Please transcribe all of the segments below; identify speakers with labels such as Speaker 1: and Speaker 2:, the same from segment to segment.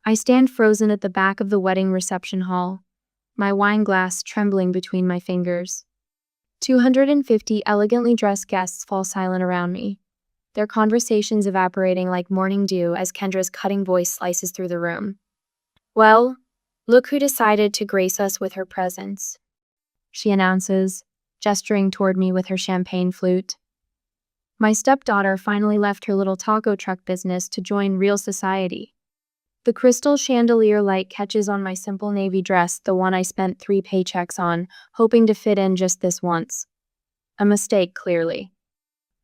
Speaker 1: I stand frozen at the back of the wedding reception hall, my wine glass trembling between my fingers. 250 elegantly dressed guests fall silent around me, their conversations evaporating like morning dew as Kendra's cutting voice slices through the room. "Well, look who decided to grace us with her presence," she announces, gesturing toward me with her champagne flute. My stepdaughter finally left her little taco truck business to join real society. The crystal chandelier light catches on my simple navy dress, the one I spent 3 paychecks on, hoping to fit in just this once. A mistake, clearly.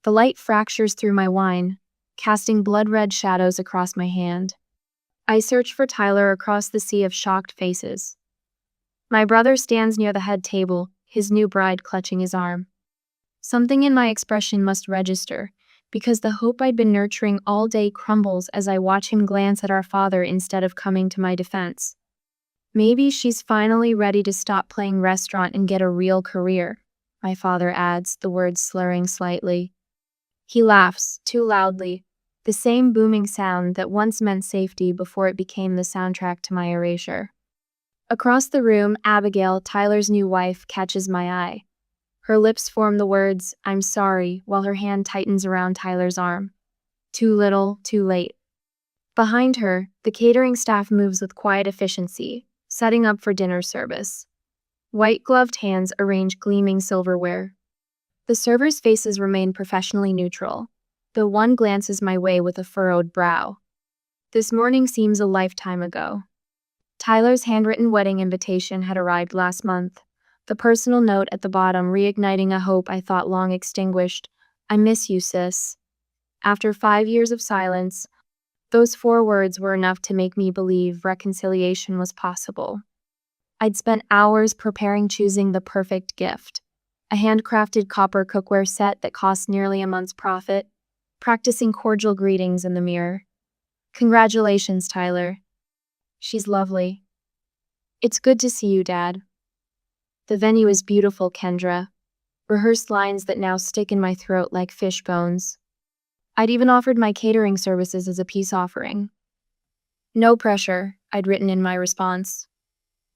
Speaker 1: The light fractures through my wine, casting blood-red shadows across my hand. I search for Tyler across the sea of shocked faces. My brother stands near the head table, his new bride clutching his arm. Something in my expression must register, because the hope I'd been nurturing all day crumbles as I watch him glance at our father instead of coming to my defense. "Maybe she's finally ready to stop playing restaurant and get a real career," my father adds, the words slurring slightly. He laughs, too loudly, the same booming sound that once meant safety before it became the soundtrack to my erasure. Across the room, Abigail, Tyler's new wife, catches my eye. Her lips form the words, "I'm sorry," while her hand tightens around Tyler's arm. Too little, too late. Behind her, the catering staff moves with quiet efficiency, setting up for dinner service. White-gloved hands arrange gleaming silverware. The servers' faces remain professionally neutral, though one glances my way with a furrowed brow. This morning seems a lifetime ago. Tyler's handwritten wedding invitation had arrived last month, the personal note at the bottom reigniting a hope I thought long extinguished. "I miss you, sis." After 5 years of silence, those 4 words were enough to make me believe reconciliation was possible. I'd spent hours preparing, choosing the perfect gift. A handcrafted copper cookware set that cost nearly a month's profit, practicing cordial greetings in the mirror. "Congratulations, Tyler." "She's lovely." "It's good to see you, Dad." "The venue is beautiful, Kendra." Rehearsed lines that now stick in my throat like fish bones. I'd even offered my catering services as a peace offering. "No pressure," I'd written in my response.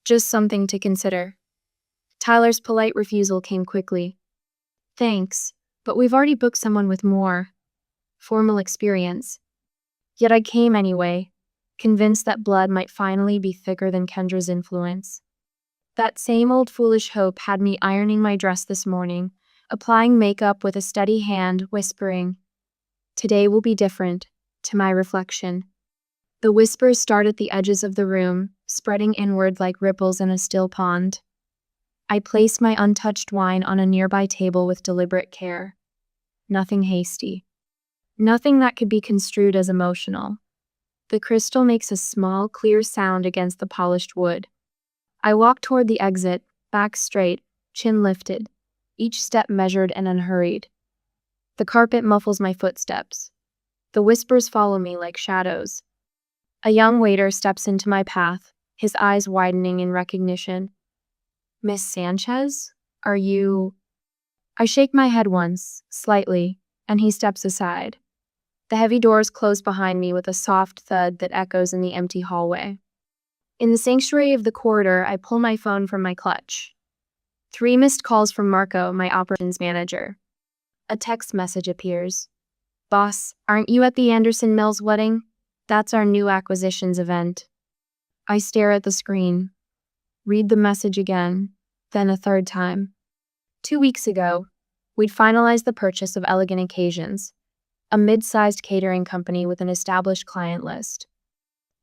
Speaker 1: "Just something to consider." Tyler's polite refusal came quickly. "Thanks, but we've already booked someone with more formal experience." Yet I came anyway, convinced that blood might finally be thicker than Kendra's influence. That same old foolish hope had me ironing my dress this morning, applying makeup with a steady hand, whispering, "Today will be different," to my reflection. The whispers start at the edges of the room, spreading inward like ripples in a still pond. I place my untouched wine on a nearby table with deliberate care. Nothing hasty. Nothing that could be construed as emotional. The crystal makes a small, clear sound against the polished wood. I walk toward the exit, back straight, chin lifted, each step measured and unhurried. The carpet muffles my footsteps. The whispers follow me like shadows. A young waiter steps into my path, his eyes widening in recognition. "Miss Sanchez? Are you—" I shake my head once, slightly, and he steps aside. The heavy doors close behind me with a soft thud that echoes in the empty hallway. In the sanctuary of the corridor, I pull my phone from my clutch. 3 missed calls from Marco, my operations manager. A text message appears. "Boss, aren't you at the Anderson Mills wedding? That's our new acquisitions event." I stare at the screen. Read the message again, then a third time. 2 weeks ago, we'd finalized the purchase of Elegant Occasions, a mid-sized catering company with an established client list.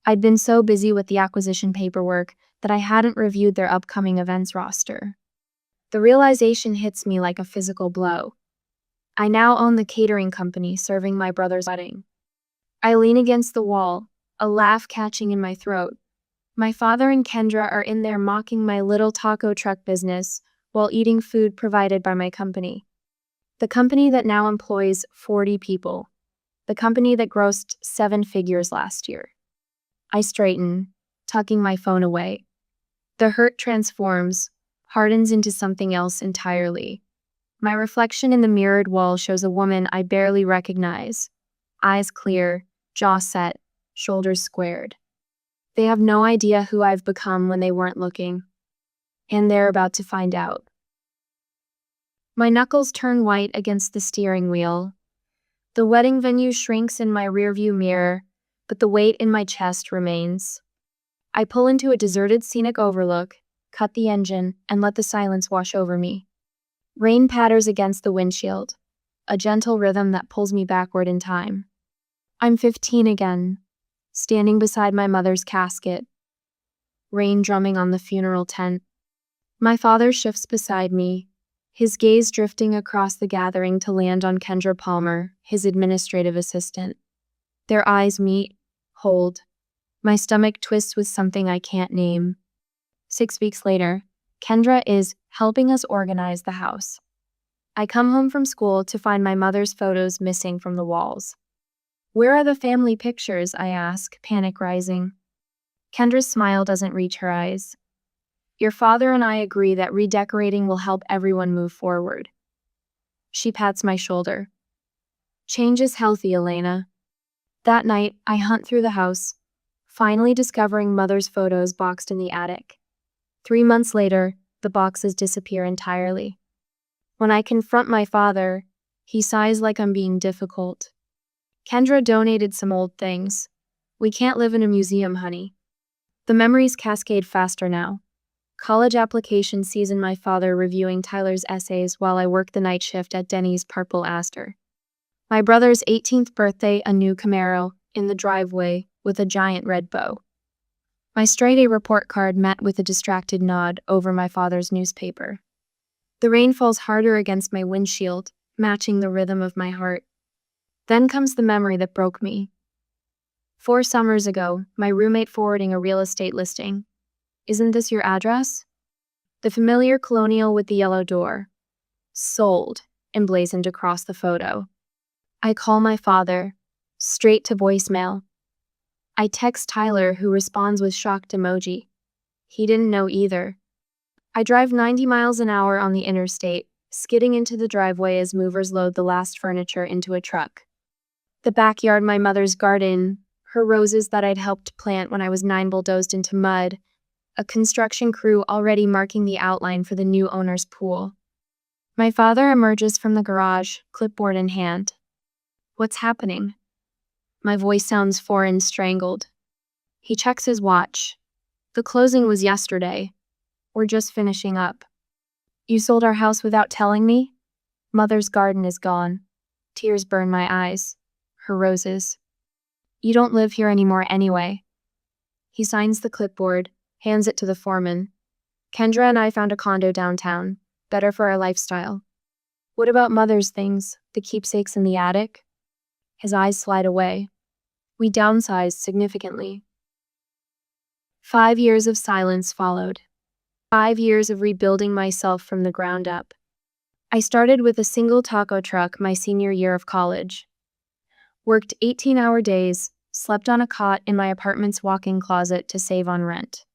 Speaker 1: I'd been so busy with the acquisition paperwork that I hadn't reviewed their upcoming events roster. The realization hits me like a physical blow. I now own the catering company serving my brother's wedding. I lean against the wall, a laugh catching in my throat. My father and Kendra are in there mocking my little taco truck business while eating food provided by my company. The company that now employs 40 people. The company that grossed 7 figures last year. I straighten, tucking my phone away. The hurt transforms, hardens into something else entirely. My reflection in the mirrored wall shows a woman I barely recognize. Eyes clear, jaw set, shoulders squared. They have no idea who I've become when they weren't looking. And they're about to find out. My knuckles turn white against the steering wheel. The wedding venue shrinks in my rearview mirror, but the weight in my chest remains. I pull into a deserted scenic overlook, cut the engine, and let the silence wash over me. Rain patters against the windshield, a gentle rhythm that pulls me backward in time. I'm 15 again, standing beside my mother's casket, rain drumming on the funeral tent. My father shifts beside me, his gaze drifting across the gathering to land on Kendra Palmer, his administrative assistant. Their eyes meet, hold. My stomach twists with something I can't name. 6 weeks later, Kendra is helping us organize the house. I come home from school to find my mother's photos missing from the walls. "Where are the family pictures?" I ask, panic rising. Kendra's smile doesn't reach her eyes. "Your father and I agree that redecorating will help everyone move forward." She pats my shoulder. "Change is healthy, Elena." That night, I hunt through the house, finally discovering Mother's photos boxed in the attic. 3 months later, the boxes disappear entirely. When I confront my father, he sighs like I'm being difficult. "Kendra donated some old things. We can't live in a museum, honey." The memories cascade faster now. College application season, my father reviewing Tyler's essays while I work the night shift at Denny's Purple Aster. My brother's 18th birthday, a new Camaro, in the driveway with a giant red bow. My straight-A report card met with a distracted nod over my father's newspaper. The rain falls harder against my windshield, matching the rhythm of my heart. Then comes the memory that broke me. 4 summers ago, my roommate forwarding a real estate listing. "Isn't this your address?" The familiar colonial with the yellow door. "Sold," emblazoned across the photo. I call my father, straight to voicemail. I text Tyler, who responds with shocked emoji. He didn't know either. I drive 90 miles an hour on the interstate, skidding into the driveway as movers load the last furniture into a truck. The backyard, my mother's garden, her roses that I'd helped plant when I was 9 bulldozed into mud, a construction crew already marking the outline for the new owner's pool. My father emerges from the garage, clipboard in hand. "What's happening?" My voice sounds foreign, strangled. He checks his watch. "The closing was yesterday. We're just finishing up." "You sold our house without telling me?" Mother's garden is gone. Tears burn my eyes. Her roses. "You don't live here anymore anyway." He signs the clipboard, hands it to the foreman. "Kendra and I found a condo downtown, better for our lifestyle." "What about Mother's things, the keepsakes in the attic?" His eyes slide away. "We downsized significantly." 5 years of silence followed. 5 years of rebuilding myself from the ground up. I started with a single taco truck my senior year of college. Worked 18-hour days, slept on a cot in my apartment's walk-in closet to save on rent.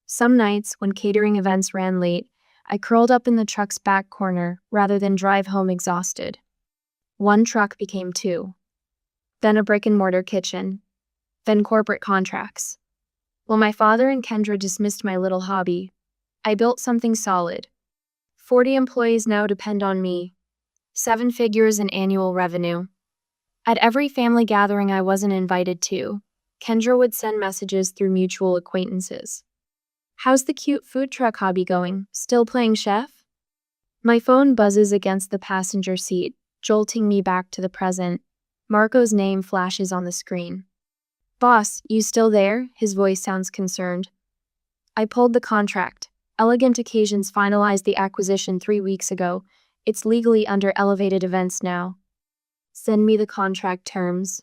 Speaker 1: Some nights, when catering events ran late, I curled up in the truck's back corner rather than drive home exhausted. 1 truck became 2. Then a brick-and-mortar kitchen. Then corporate contracts. While my father and Kendra dismissed my little hobby, I built something solid. 40 employees now depend on me. 7 figures in annual revenue. At every family gathering I wasn't invited to, Kendra would send messages through mutual acquaintances. "How's the cute food truck hobby going? Still playing chef?" My phone buzzes against the passenger seat, jolting me back to the present. Marco's name flashes on the screen. "Boss, you still there?" His voice sounds concerned. I pulled the contract. Elegant Occasions finalized the acquisition 3 weeks ago. It's legally under Elevated Events now. "Send me the contract terms."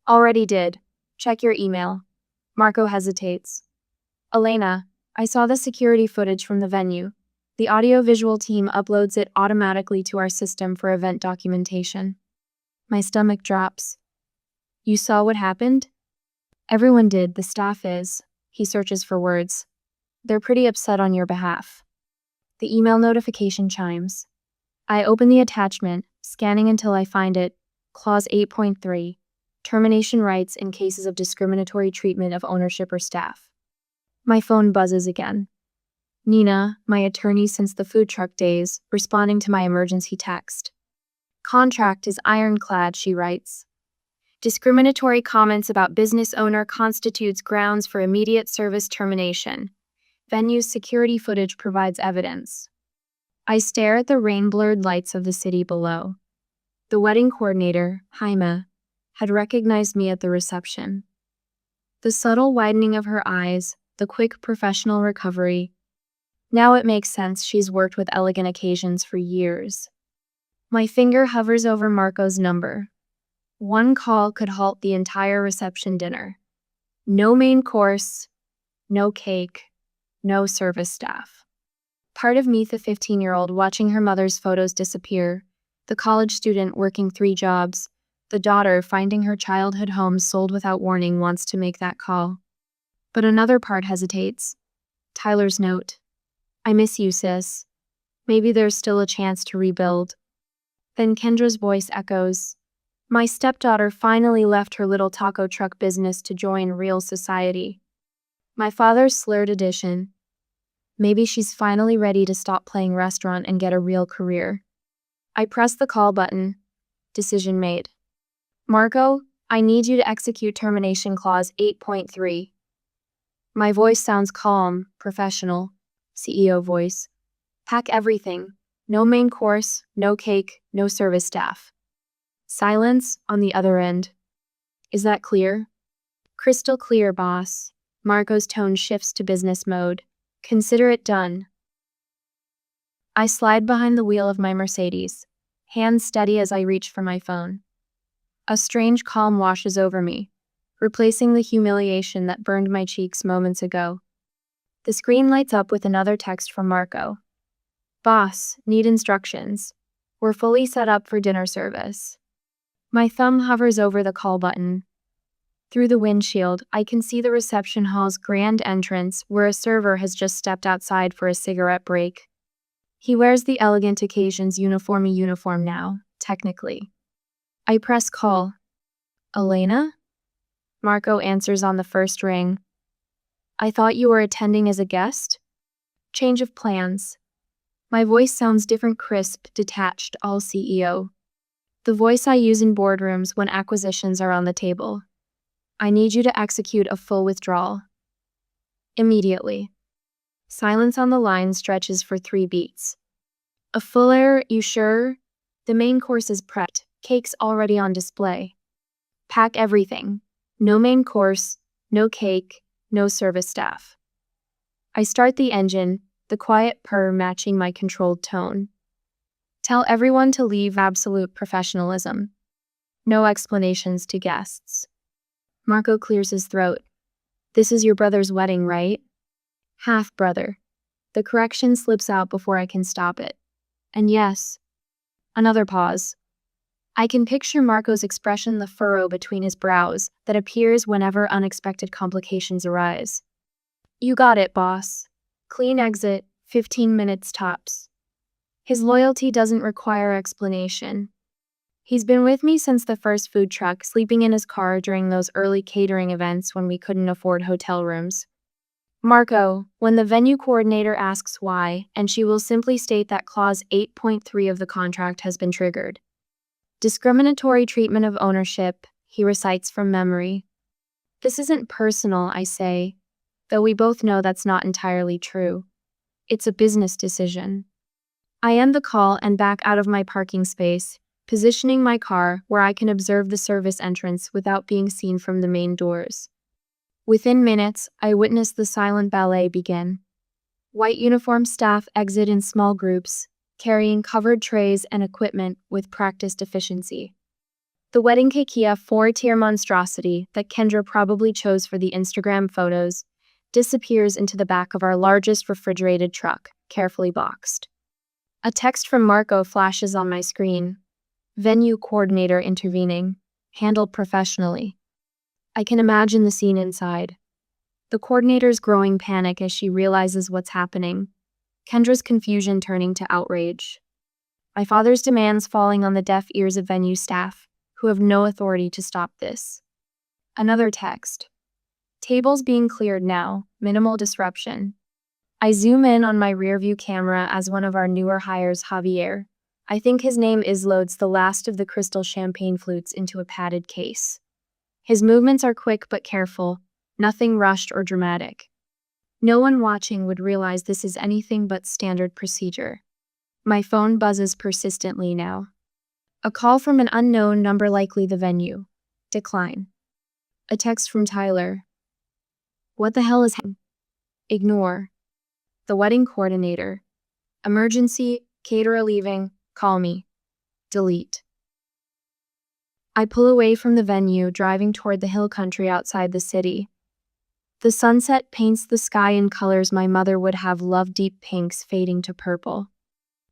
Speaker 1: "Already did. Check your email." Marco hesitates. "Elena, I saw the security footage from the venue. The audio-visual team uploads it automatically to our system for event documentation." My stomach drops. "You saw what happened?" "Everyone did, the staff is." He searches for words. "They're pretty upset on your behalf." The email notification chimes. I open the attachment, scanning until I find it. Clause 8.3. Termination rights in cases of discriminatory treatment of ownership or staff. My phone buzzes again. Nina, my attorney since the food truck days, responding to my emergency text. Contract is ironclad, she writes. Discriminatory comments about business owner constitutes grounds for immediate service termination. Venue's security footage provides evidence. I stare at the rain-blurred lights of the city below. The wedding coordinator, Jaime, had recognized me at the reception. The subtle widening of her eyes, the quick professional recovery. Now it makes sense she's worked with elegant occasions for years. My finger hovers over Marco's number. One call could halt the entire reception dinner. No main course, no cake, no service staff. Part of me, the 15-year-old watching her mother's photos disappear, the college student working 3 jobs, the daughter finding her childhood home sold without warning, wants to make that call. But another part hesitates. Tyler's note. I miss you, sis. Maybe there's still a chance to rebuild. Then Kendra's voice echoes. My stepdaughter finally left her little taco truck business to join real society. My father's slurred addition. Maybe she's finally ready to stop playing restaurant and get a real career. I press the call button. Decision made. Marco, I need you to execute termination clause 8.3. My voice sounds calm, professional. CEO voice. Pack everything. No main course, no cake, no service staff. Silence on the other end. Is that clear? Crystal clear, boss. Marco's tone shifts to business mode. Consider it done. I slide behind the wheel of my Mercedes, hands steady as I reach for my phone. A strange calm washes over me, replacing the humiliation that burned my cheeks moments ago. The screen lights up with another text from Marco. Boss, need instructions. We're fully set up for dinner service. My thumb hovers over the call button. Through the windshield, I can see the reception hall's grand entrance where a server has just stepped outside for a cigarette break. He wears the elegant occasions uniform now, technically. I press call. Elena? Marco answers on the first ring. I thought you were attending as a guest? Change of plans. My voice sounds different, crisp, detached, all CEO. The voice I use in boardrooms when acquisitions are on the table. I need you to execute a full withdrawal. Immediately. Silence on the line stretches for 3 beats. A full error, you sure? The main course is prepped, cake's already on display. Pack everything. No main course, no cake, no service staff. I start the engine, the quiet purr matching my controlled tone. Tell everyone to leave, absolute professionalism. No explanations to guests. Marco clears his throat. This is your brother's wedding, right? Half-brother. The correction slips out before I can stop it. And yes. Another pause. I can picture Marco's expression, the furrow between his brows that appears whenever unexpected complications arise. You got it, boss. Clean exit, 15 minutes tops. His loyalty doesn't require explanation. He's been with me since the first food truck, sleeping in his car during those early catering events when we couldn't afford hotel rooms. Marco, when the venue coordinator asks why, and she will simply state that clause 8.3 of the contract has been triggered. Discriminatory treatment of ownership, he recites from memory. This isn't personal, I say, though we both know that's not entirely true. It's a business decision. I end the call and back out of my parking space, positioning my car where I can observe the service entrance without being seen from the main doors. Within minutes, I witness the silent ballet begin. White uniformed staff exit in small groups, carrying covered trays and equipment with practiced efficiency. The wedding cake, 4-tier monstrosity that Kendra probably chose for the Instagram photos, disappears into the back of our largest refrigerated truck, carefully boxed. A text from Marco flashes on my screen. Venue coordinator intervening. Handled professionally. I can imagine the scene inside. The coordinator's growing panic as she realizes what's happening. Kendra's confusion turning to outrage. My father's demands falling on the deaf ears of venue staff, who have no authority to stop this. Another text. Tables being cleared now, minimal disruption. I zoom in on my rearview camera as one of our newer hires, Javier. I think his name is, loads the last of the crystal champagne flutes into a padded case. His movements are quick but careful, nothing rushed or dramatic. No one watching would realize this is anything but standard procedure. My phone buzzes persistently now. A call from an unknown number, likely the venue. Decline. A text from Tyler. What the hell is happening? Ignore. The wedding coordinator. Emergency, caterer leaving, call me. Delete. I pull away from the venue, driving toward the hill country outside the city. The sunset paints the sky in colors my mother would have loved, deep pinks fading to purple.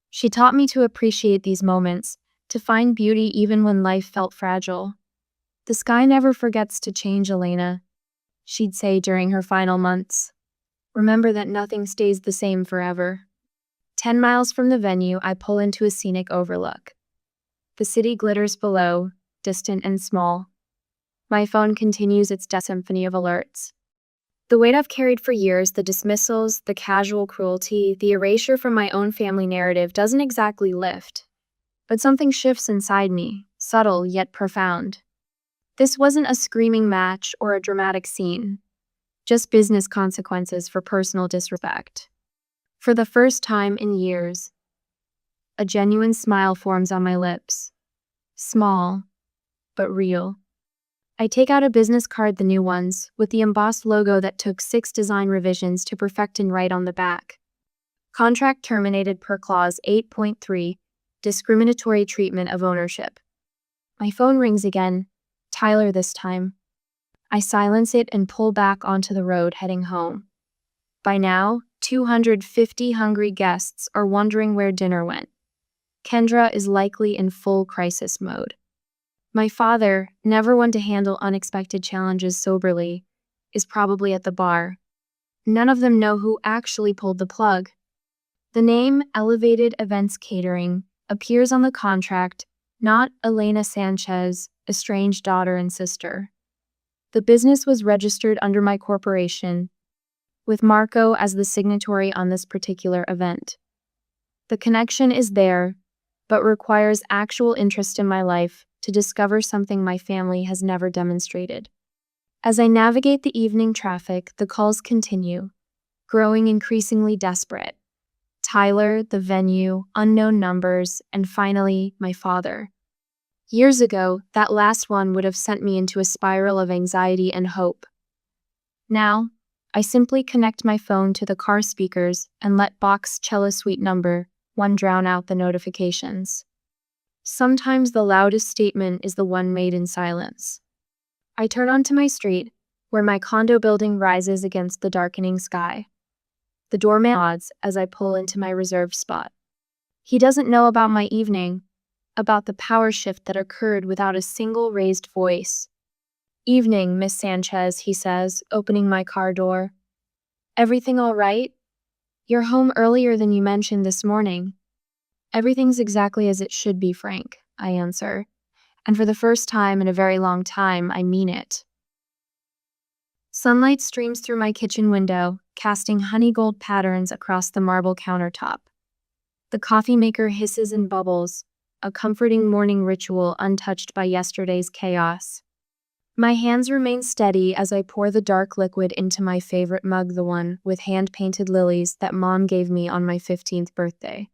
Speaker 1: She taught me to appreciate these moments, to find beauty even when life felt fragile. The sky never forgets to change, Elena, she'd say during her final months. Remember that nothing stays the same forever. 10 miles from the venue, I pull into a scenic overlook. The city glitters below, distant and small. My phone continues its symphony of alerts. The weight I've carried for years, the dismissals, the casual cruelty, the erasure from my own family narrative doesn't exactly lift. But something shifts inside me, subtle yet profound. This wasn't a screaming match or a dramatic scene, just business consequences for personal disrespect. For the first time in years, a genuine smile forms on my lips. Small, but real. I take out a business card, the new ones, with the embossed logo that took 6 design revisions to perfect, and write on the back. Contract terminated per clause 8.3, discriminatory treatment of ownership. My phone rings again, Tyler this time. I silence it and pull back onto the road, heading home. By now, 250 hungry guests are wondering where dinner went. Kendra is likely in full crisis mode. My father, never one to handle unexpected challenges soberly, is probably at the bar. None of them know who actually pulled the plug. The name Elevated Events Catering appears on the contract, not Elena Sanchez, estranged daughter and sister. The business was registered under my corporation, with Marco as the signatory on this particular event. The connection is there, but requires actual interest in my life to discover something my family has never demonstrated. As I navigate the evening traffic, the calls continue, growing increasingly desperate. Tyler, the venue, unknown numbers, and finally, my father. Years ago, that last one would have sent me into a spiral of anxiety and hope. Now, I simply connect my phone to the car speakers and let box cello suite number 1 drown out the notifications. Sometimes the loudest statement is the one made in silence. I turn onto my street, where my condo building rises against the darkening sky. The doorman nods as I pull into my reserved spot. He doesn't know about my evening, about the power shift that occurred without a single raised voice. "Evening, Miss Sanchez," he says, opening my car door. "Everything all right? You're home earlier than you mentioned this morning." "Everything's exactly as it should be, Frank," I answer. And for the first time in a very long time, I mean it. Sunlight streams through my kitchen window, casting honey gold patterns across the marble countertop. The coffee maker hisses and bubbles, a comforting morning ritual untouched by yesterday's chaos. My hands remain steady as I pour the dark liquid into my favorite mug, the one with hand-painted lilies that Mom gave me on my 15th birthday.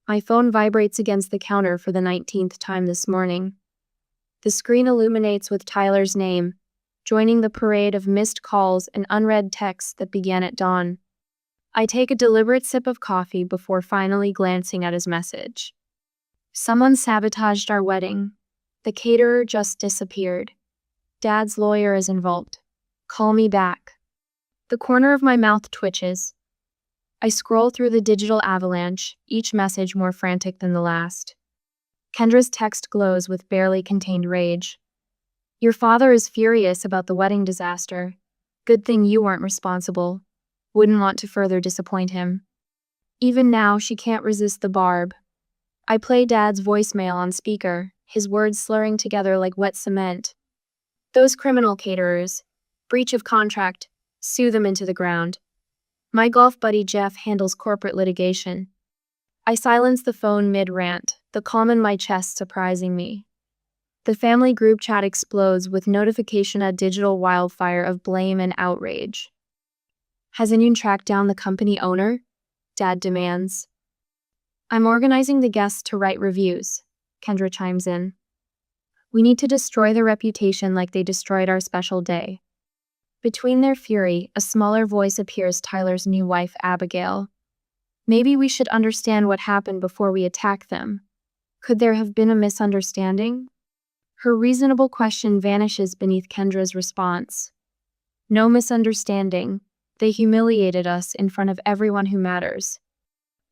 Speaker 1: My phone vibrates against the counter for the 19th time this morning. The screen illuminates with Tyler's name, joining the parade of missed calls and unread texts that began at dawn. I take a deliberate sip of coffee before finally glancing at his message. "Someone sabotaged our wedding. The caterer just disappeared. Dad's lawyer is involved. Call me back." The corner of my mouth twitches. I scroll through the digital avalanche, each message more frantic than the last. Kendra's text glows with barely contained rage. "Your father is furious about the wedding disaster. Good thing you weren't responsible. Wouldn't want to further disappoint him." Even now, she can't resist the barb. I play Dad's voicemail on speaker, his words slurring together like wet cement. Those criminal caterers. Breach of contract. Sue them into the ground. My golf buddy Jeff handles corporate litigation. I silence the phone mid-rant, the calm in my chest surprising me. The family group chat explodes with notification a digital wildfire of blame and outrage. Has anyone tracked down the company owner? Dad demands. I'm organizing the guests to write reviews, Kendra chimes in. We need to destroy their reputation like they destroyed our special day. Between their fury, a smaller voice appears, Tyler's new wife, Abigail. Maybe we should understand what happened before we attack them. Could there have been a misunderstanding? Her reasonable question vanishes beneath Kendra's response. No misunderstanding. They humiliated us in front of everyone who matters.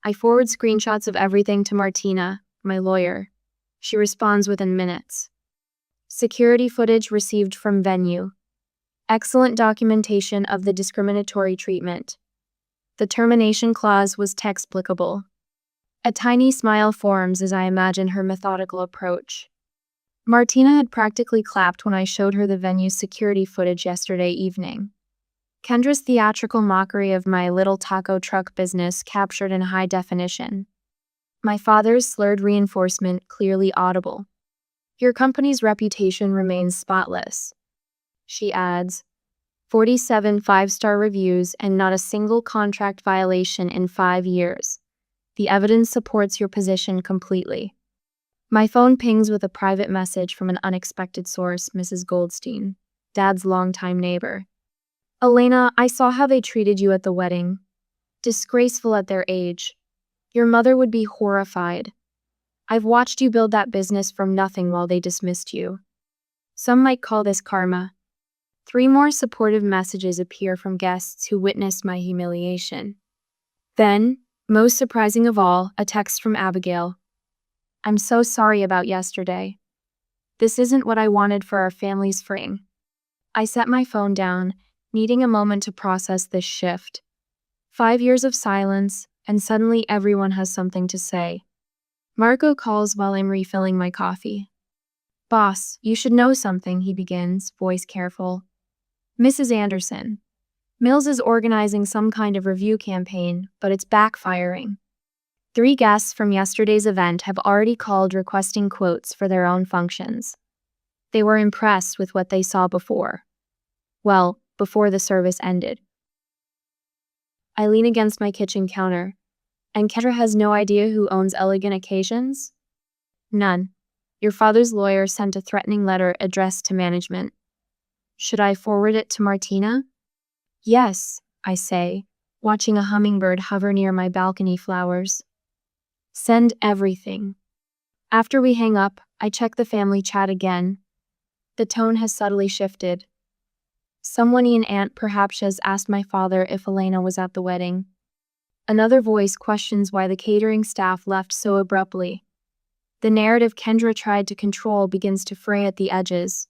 Speaker 1: I forward screenshots of everything to Martina, my lawyer. She responds within minutes. Security footage received from venue. Excellent documentation of the discriminatory treatment. The termination clause was textbookable. A tiny smile forms as I imagine her methodical approach. Martina had practically clapped when I showed her the venue's security footage yesterday evening. Kendra's theatrical mockery of my little taco truck business captured in high definition. My father's slurred reinforcement clearly audible. Your company's reputation remains spotless. She adds, 47 5-star reviews and not a single contract violation in 5 years. The evidence supports your position completely. My phone pings with a private message from an unexpected source, Mrs. Goldstein, Dad's longtime neighbor. Elena, I saw how they treated you at the wedding. Disgraceful at their age. Your mother would be horrified. I've watched you build that business from nothing while they dismissed you. Some might call this karma. 3 more supportive messages appear from guests who witnessed my humiliation. Then, most surprising of all, a text from Abigail. I'm so sorry about yesterday. This isn't what I wanted for our family's spring. I set my phone down, needing a moment to process this shift. 5 years of silence, and suddenly everyone has something to say. Marco calls while I'm refilling my coffee. Boss, you should know something, he begins, voice careful. Mrs. Anderson. Mills is organizing some kind of review campaign, but it's backfiring. 3 guests from yesterday's event have already called requesting quotes for their own functions. They were impressed with what they saw before. Well, before the service ended. I lean against my kitchen counter. And Kendra has no idea who owns Elegant Occasions? None. Your father's lawyer sent a threatening letter addressed to management. Should I forward it to Martina? Yes, I say, watching a hummingbird hover near my balcony flowers. Send everything. After we hang up, I check the family chat again. The tone has subtly shifted. Someone in aunt perhaps has asked my father if Elena was at the wedding. Another voice questions why the catering staff left so abruptly. The narrative Kendra tried to control begins to fray at the edges.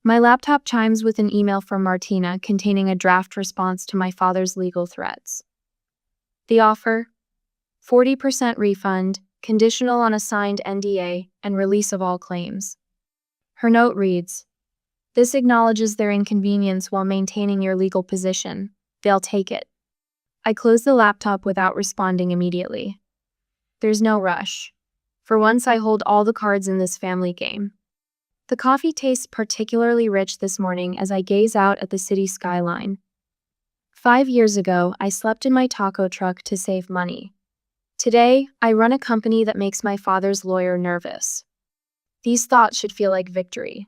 Speaker 1: My laptop chimes with an email from Martina containing a draft response to my father's legal threats. The offer: 40% refund, conditional on a signed NDA, and release of all claims. Her note reads, this acknowledges their inconvenience while maintaining your legal position. They'll take it. I close the laptop without responding immediately. There's no rush. For once, I hold all the cards in this family game. The coffee tastes particularly rich this morning as I gaze out at the city skyline. 5 years ago, I slept in my taco truck to save money. Today, I run a company that makes my father's lawyer nervous. These thoughts should feel like victory.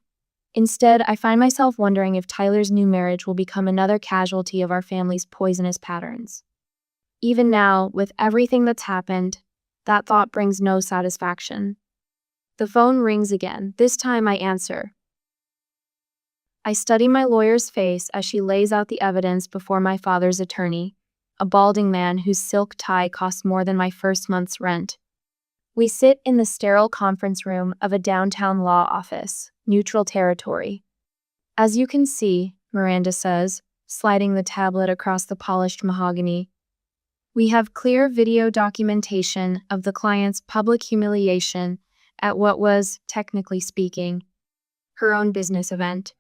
Speaker 1: Instead, I find myself wondering if Tyler's new marriage will become another casualty of our family's poisonous patterns. Even now, with everything that's happened, that thought brings no satisfaction. The phone rings again. This time I answer. I study my lawyer's face as she lays out the evidence before my father's attorney, a balding man whose silk tie cost more than my first month's rent. We sit in the sterile conference room of a downtown law office, neutral territory. As you can see, Miranda says, sliding the tablet across the polished mahogany, we have clear video documentation of the client's public humiliation at what was, technically speaking, her own business event.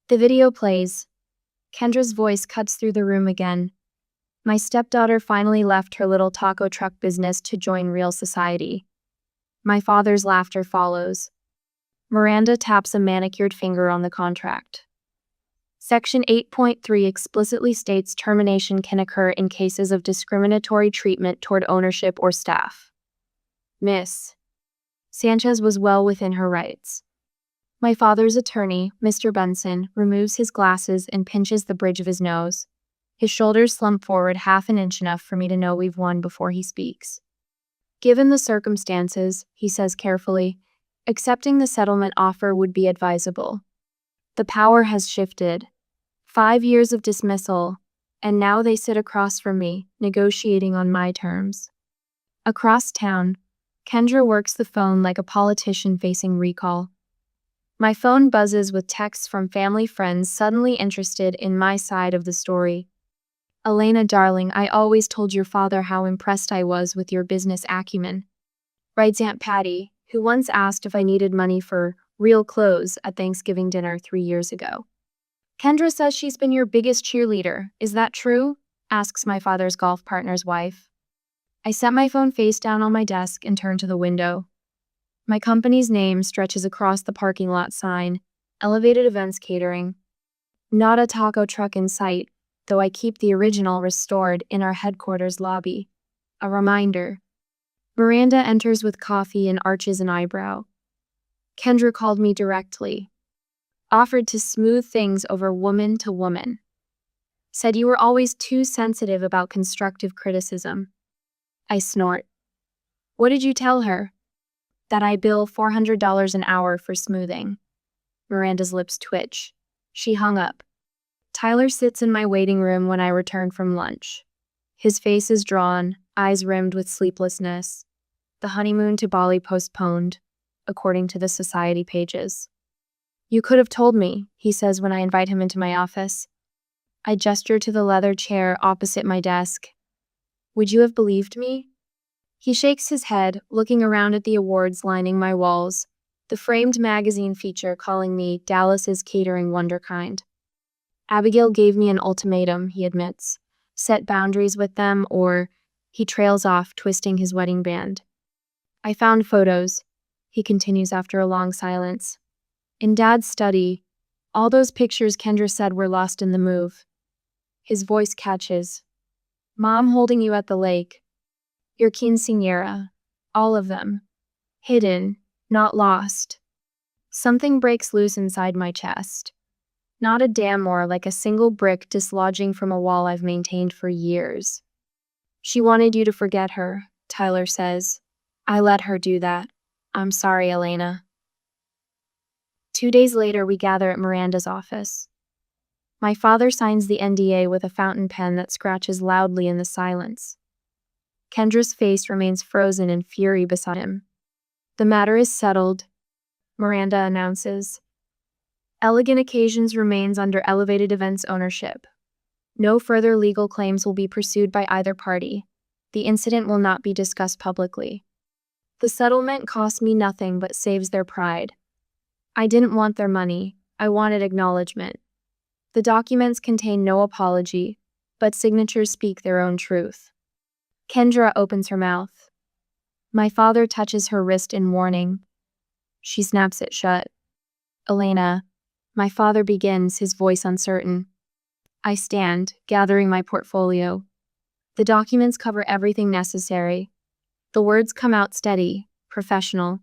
Speaker 1: The video plays. Kendra's voice cuts through the room again. My stepdaughter finally left her little taco truck business to join real society. My father's laughter follows. Miranda taps a manicured finger on the contract. Section 8.3 explicitly states termination can occur in cases of discriminatory treatment toward ownership or staff. Miss Sanchez was well within her rights. My father's attorney, Mr. Benson, removes his glasses and pinches the bridge of his nose. His shoulders slump forward half an inch, enough for me to know we've won before he speaks. Given the circumstances, he says carefully, accepting the settlement offer would be advisable. The power has shifted. 5 years of dismissal, and now they sit across from me, negotiating on my terms. Across town, Kendra works the phone like a politician facing recall. My phone buzzes with texts from family friends suddenly interested in my side of the story. Elena, darling, I always told your father how impressed I was with your business acumen, writes Aunt Patty, who once asked if I needed money for real clothes at Thanksgiving dinner 3 years ago. Kendra says she's been your biggest cheerleader. Is that true? Asks my father's golf partner's wife. I set my phone face down on my desk and turn to the window. My company's name stretches across the parking lot sign, Elevated Events Catering. Not a taco truck in sight, though I keep the original restored in our headquarters lobby. A reminder. Miranda enters with coffee and arches an eyebrow. Kendra called me directly. Offered to smooth things over woman to woman. Said you were always too sensitive about constructive criticism. I snort. What did you tell her? That I bill $400 an hour for smoothing. Miranda's lips twitch. She hung up. Tyler sits in my waiting room when I return from lunch. His face is drawn, eyes rimmed with sleeplessness. The honeymoon to Bali postponed, according to the society pages. You could have told me, he says when I invite him into my office. I gesture to the leather chair opposite my desk. Would you have believed me? He shakes his head, looking around at the awards lining my walls, the framed magazine feature calling me Dallas's catering wonderkind. Abigail gave me an ultimatum, he admits. Set boundaries with them, or he trails off, twisting his wedding band. I found photos, he continues after a long silence. In Dad's study, all those pictures Kendra said were lost in the move. His voice catches. Mom holding you at the lake. Your quinceañera. All of them. Hidden, not lost. Something breaks loose inside my chest. Not a dam, more like a single brick dislodging from a wall I've maintained for years. She wanted you to forget her, Tyler says. I let her do that. I'm sorry, Elena. 2 days later, we gather at Miranda's office. My father signs the NDA with a fountain pen that scratches loudly in the silence. Kendra's face remains frozen in fury beside him. The matter is settled, Miranda announces. Elegant Occasions remains under Elevated Events ownership. No further legal claims will be pursued by either party. The incident will not be discussed publicly. The settlement cost me nothing but saves their pride. I didn't want their money. I wanted acknowledgement. The documents contain no apology, but signatures speak their own truth. Kendra opens her mouth. My father touches her wrist in warning. She snaps it shut. Elena, my father begins, his voice uncertain. I stand, gathering my portfolio. The documents cover everything necessary. The words come out steady, professional.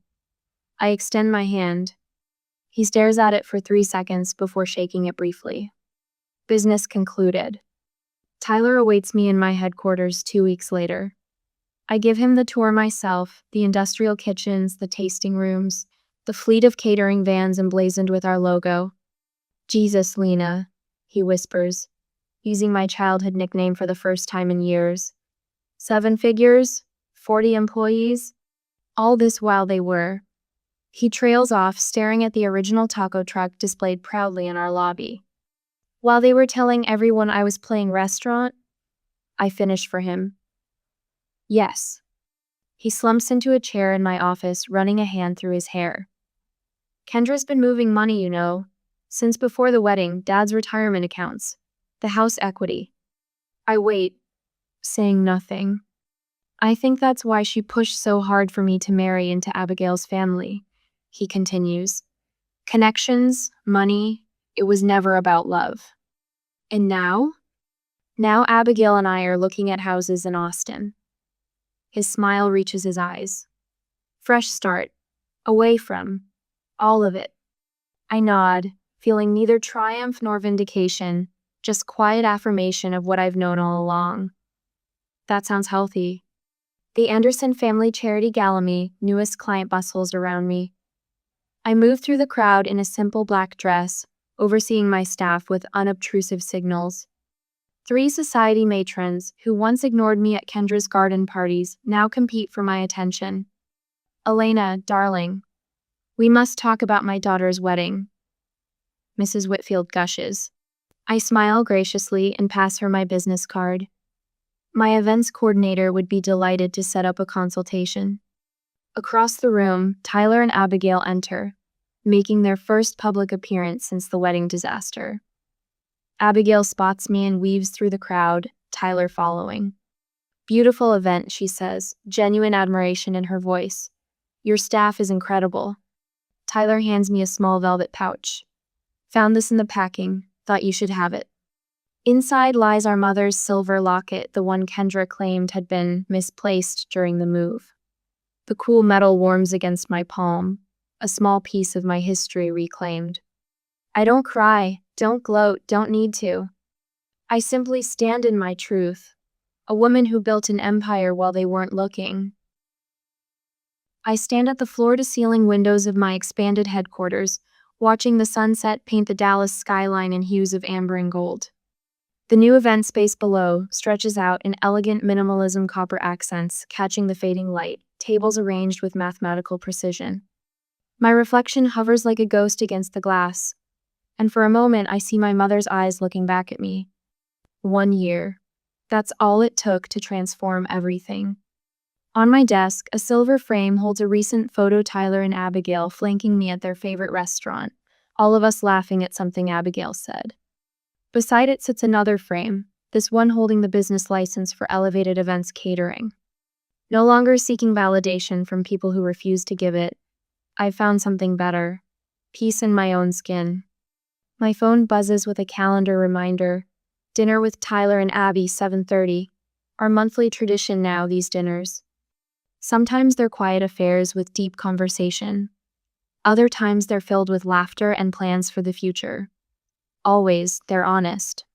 Speaker 1: I extend my hand. He stares at it for 3 seconds before shaking it briefly. Business concluded. Tyler awaits me in my headquarters 2 weeks later. I give him the tour myself, the industrial kitchens, the tasting rooms, the fleet of catering vans emblazoned with our logo. Jesus, Lena, he whispers, using my childhood nickname for the first time in years. 7 figures, 40 employees, all this while they were. He trails off, staring at the original taco truck displayed proudly in our lobby. While they were telling everyone I was playing restaurant, I finished for him. Yes. He slumps into a chair in my office, running a hand through his hair. Kendra's been moving money, since before the wedding, Dad's retirement accounts, the house equity. I wait, saying nothing. I think that's why she pushed so hard for me to marry into Abigail's family, he continues. Connections, money, it was never about love. And now? Now Abigail and I are looking at houses in Austin. His smile reaches his eyes. Fresh start. Away from all of it. I nod, feeling neither triumph nor vindication, just quiet affirmation of what I've known all along. That sounds healthy. The Anderson Family Charity Gallery, newest client, bustles around me. I move through the crowd in a simple black dress, overseeing my staff with unobtrusive signals. 3 society matrons, who once ignored me at Kendra's garden parties, now compete for my attention. Elena, darling, we must talk about my daughter's wedding. Mrs. Whitfield gushes. I smile graciously and pass her my business card. My events coordinator would be delighted to set up a consultation. Across the room, Tyler and Abigail enter, making their first public appearance since the wedding disaster. Abigail spots me and weaves through the crowd, Tyler following. Beautiful event, she says, genuine admiration in her voice. Your staff is incredible. Tyler hands me a small velvet pouch. Found this in the packing, thought you should have it. Inside lies our mother's silver locket, the one Kendra claimed had been misplaced during the move. The cool metal warms against my palm, a small piece of my history reclaimed. I don't cry, don't gloat, don't need to. I simply stand in my truth, a woman who built an empire while they weren't looking. I stand at the floor-to-ceiling windows of my expanded headquarters, watching the sunset paint the Dallas skyline in hues of amber and gold. The new event space below stretches out in elegant minimalism copper accents, catching the fading light, tables arranged with mathematical precision. My reflection hovers like a ghost against the glass, and for a moment I see my mother's eyes looking back at me. 1 year. That's all it took to transform everything. On my desk, a silver frame holds a recent photo, Tyler and Abigail flanking me at their favorite restaurant, all of us laughing at something Abigail said. Beside it sits another frame, this one holding the business license for Elevated Events Catering. No longer seeking validation from people who refuse to give it, I've found something better. Peace in my own skin. My phone buzzes with a calendar reminder. Dinner with Tyler and Abby, 7:30. Our monthly tradition now, these dinners. Sometimes they're quiet affairs with deep conversation. Other times they're filled with laughter and plans for the future. Always, they're honest.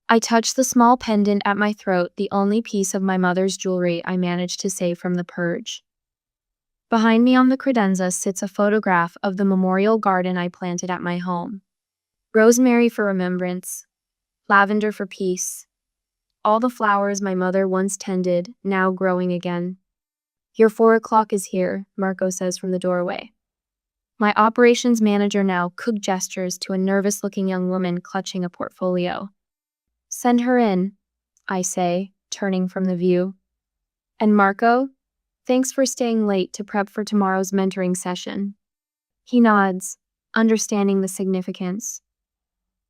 Speaker 1: I touch the small pendant at my throat, the only piece of my mother's jewelry I managed to save from the purge. Behind me on the credenza sits a photograph of the memorial garden I planted at my home. Rosemary for remembrance, lavender for peace. All the flowers my mother once tended, now growing again. Your 4 o'clock is here, Marco says from the doorway. My operations manager now gestures to a nervous-looking young woman clutching a portfolio. Send her in, I say, turning from the view. And Marco, thanks for staying late to prep for tomorrow's mentoring session. He nods, understanding the significance.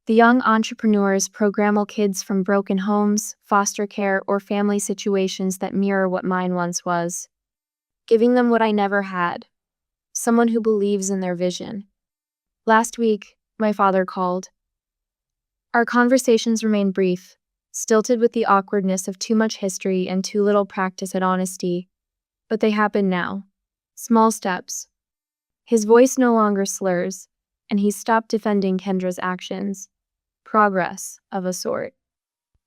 Speaker 1: The young entrepreneurs program all kids from broken homes, foster care, or family situations that mirror what mine once was. Giving them what I never had. Someone who believes in their vision. Last week, my father called. Our conversations remained brief, stilted with the awkwardness of too much history and too little practice at honesty. But they happen now. Small steps. His voice no longer slurs, and he's stopped defending Kendra's actions. Progress, of a sort.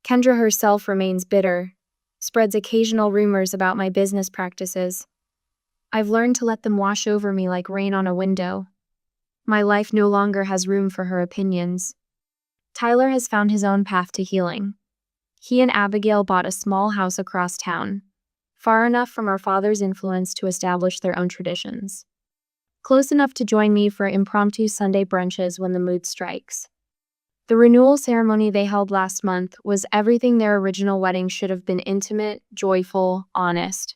Speaker 1: Kendra herself remains bitter, spreads occasional rumors about my business practices. I've learned to let them wash over me like rain on a window. My life no longer has room for her opinions. Tyler has found his own path to healing. He and Abigail bought a small house across town, far enough from our father's influence to establish their own traditions. Close enough to join me for impromptu Sunday brunches when the mood strikes. The renewal ceremony they held last month was everything their original wedding should have been: intimate, joyful, honest.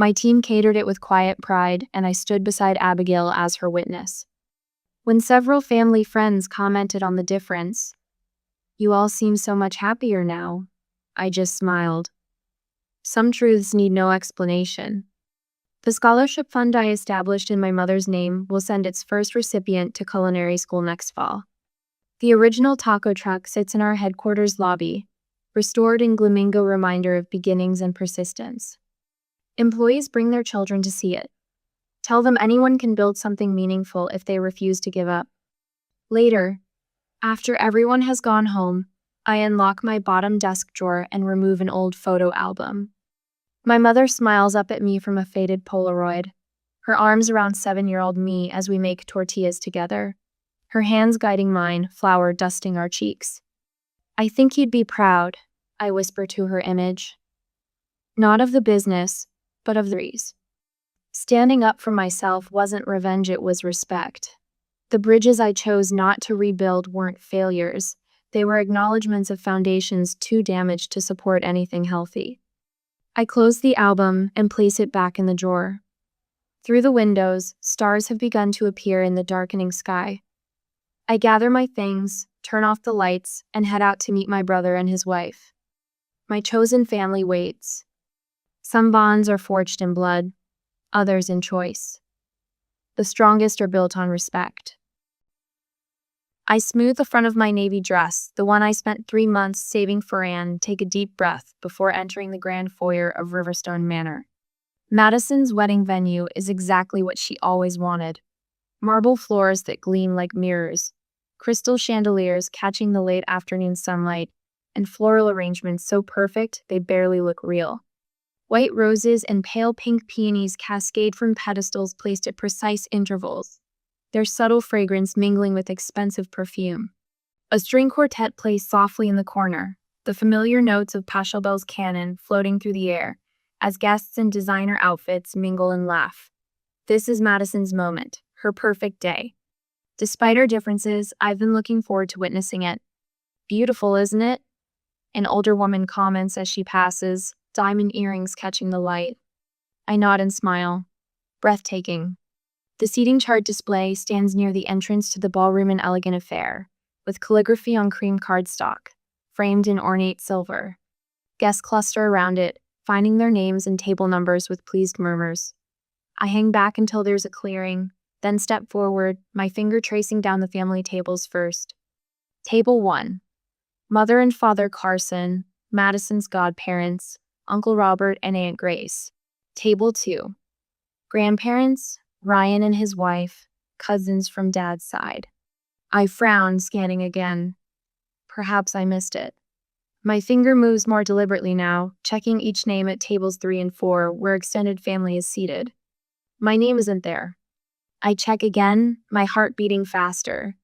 Speaker 1: My team catered it with quiet pride, and I stood beside Abigail as her witness. When several family friends commented on the difference, "You all seem so much happier now," I just smiled. Some truths need no explanation. The scholarship fund I established in my mother's name will send its first recipient to culinary school next fall. The original taco truck sits in our headquarters lobby, restored in Glamingo reminder of beginnings and persistence. Employees bring their children to see it. Tell them anyone can build something meaningful if they refuse to give up. Later, after everyone has gone home, I unlock my bottom desk drawer and remove an old photo album. My mother smiles up at me from a faded Polaroid, her arms around 7-year-old me as we make tortillas together, her hands guiding mine, flour dusting our cheeks. "I think you'd be proud," I whisper to her image. Not of the business, but of the trees. Standing up for myself wasn't revenge, it was respect. The bridges I chose not to rebuild weren't failures. They were acknowledgments of foundations too damaged to support anything healthy. I close the album and place it back in the drawer. Through the windows, stars have begun to appear in the darkening sky. I gather my things, turn off the lights, and head out to meet my brother and his wife. My chosen family waits. Some bonds are forged in blood, others in choice. The strongest are built on respect. I smooth the front of my navy dress, the one I spent 3 months saving for Anne, take a deep breath before entering the grand foyer of Riverstone Manor. Madison's wedding venue is exactly what she always wanted. Marble floors that gleam like mirrors, crystal chandeliers catching the late afternoon sunlight, and floral arrangements so perfect they barely look real. White roses and pale pink peonies cascade from pedestals placed at precise intervals, their subtle fragrance mingling with expensive perfume. A string quartet plays softly in the corner, the familiar notes of Pachelbel's canon floating through the air, as guests in designer outfits mingle and laugh. This is Madison's moment, her perfect day. Despite our differences, I've been looking forward to witnessing it. "Beautiful, isn't it?" An older woman comments as she passes, diamond earrings catching the light. I nod and smile. Breathtaking. The seating chart display stands near the entrance to the ballroom, an elegant affair, with calligraphy on cream cardstock, framed in ornate silver. Guests cluster around it, finding their names and table numbers with pleased murmurs. I hang back until there's a clearing, then step forward, my finger tracing down the family tables first. Table 1. Mother and Father Carson, Madison's godparents, Uncle Robert and Aunt Grace. Table 2. Grandparents, Ryan and his wife, cousins from Dad's side. I frown, scanning again. Perhaps I missed it. My finger moves more deliberately now, checking each name at tables 3 and 4, where extended family is seated. My name isn't there. I check again, my heart beating faster.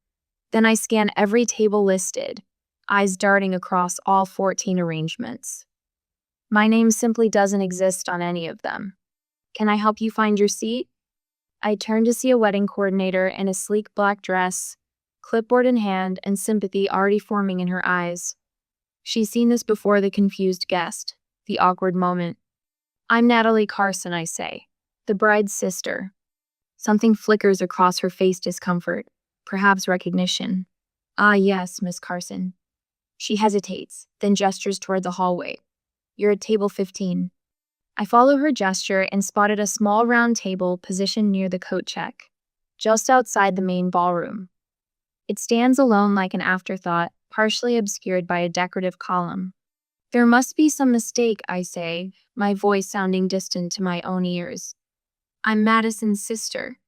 Speaker 1: Then I scan every table listed, eyes darting across all 14 arrangements. My name simply doesn't exist on any of them. "Can I help you find your seat?" I turn to see a wedding coordinator in a sleek black dress, clipboard in hand, and sympathy already forming in her eyes. She's seen this before, the confused guest, the awkward moment. "I'm Natalie Carson," I say, "the bride's sister." Something flickers across her face, discomfort, perhaps recognition. "Ah, yes, Miss Carson." She hesitates, then gestures toward the hallway. "You're at table 15. I follow her gesture and spotted a small round table positioned near the coat check, just outside the main ballroom. It stands alone like an afterthought, partially obscured by a decorative column. "There must be some mistake," I say, my voice sounding distant to my own ears. "I'm Madison's sister."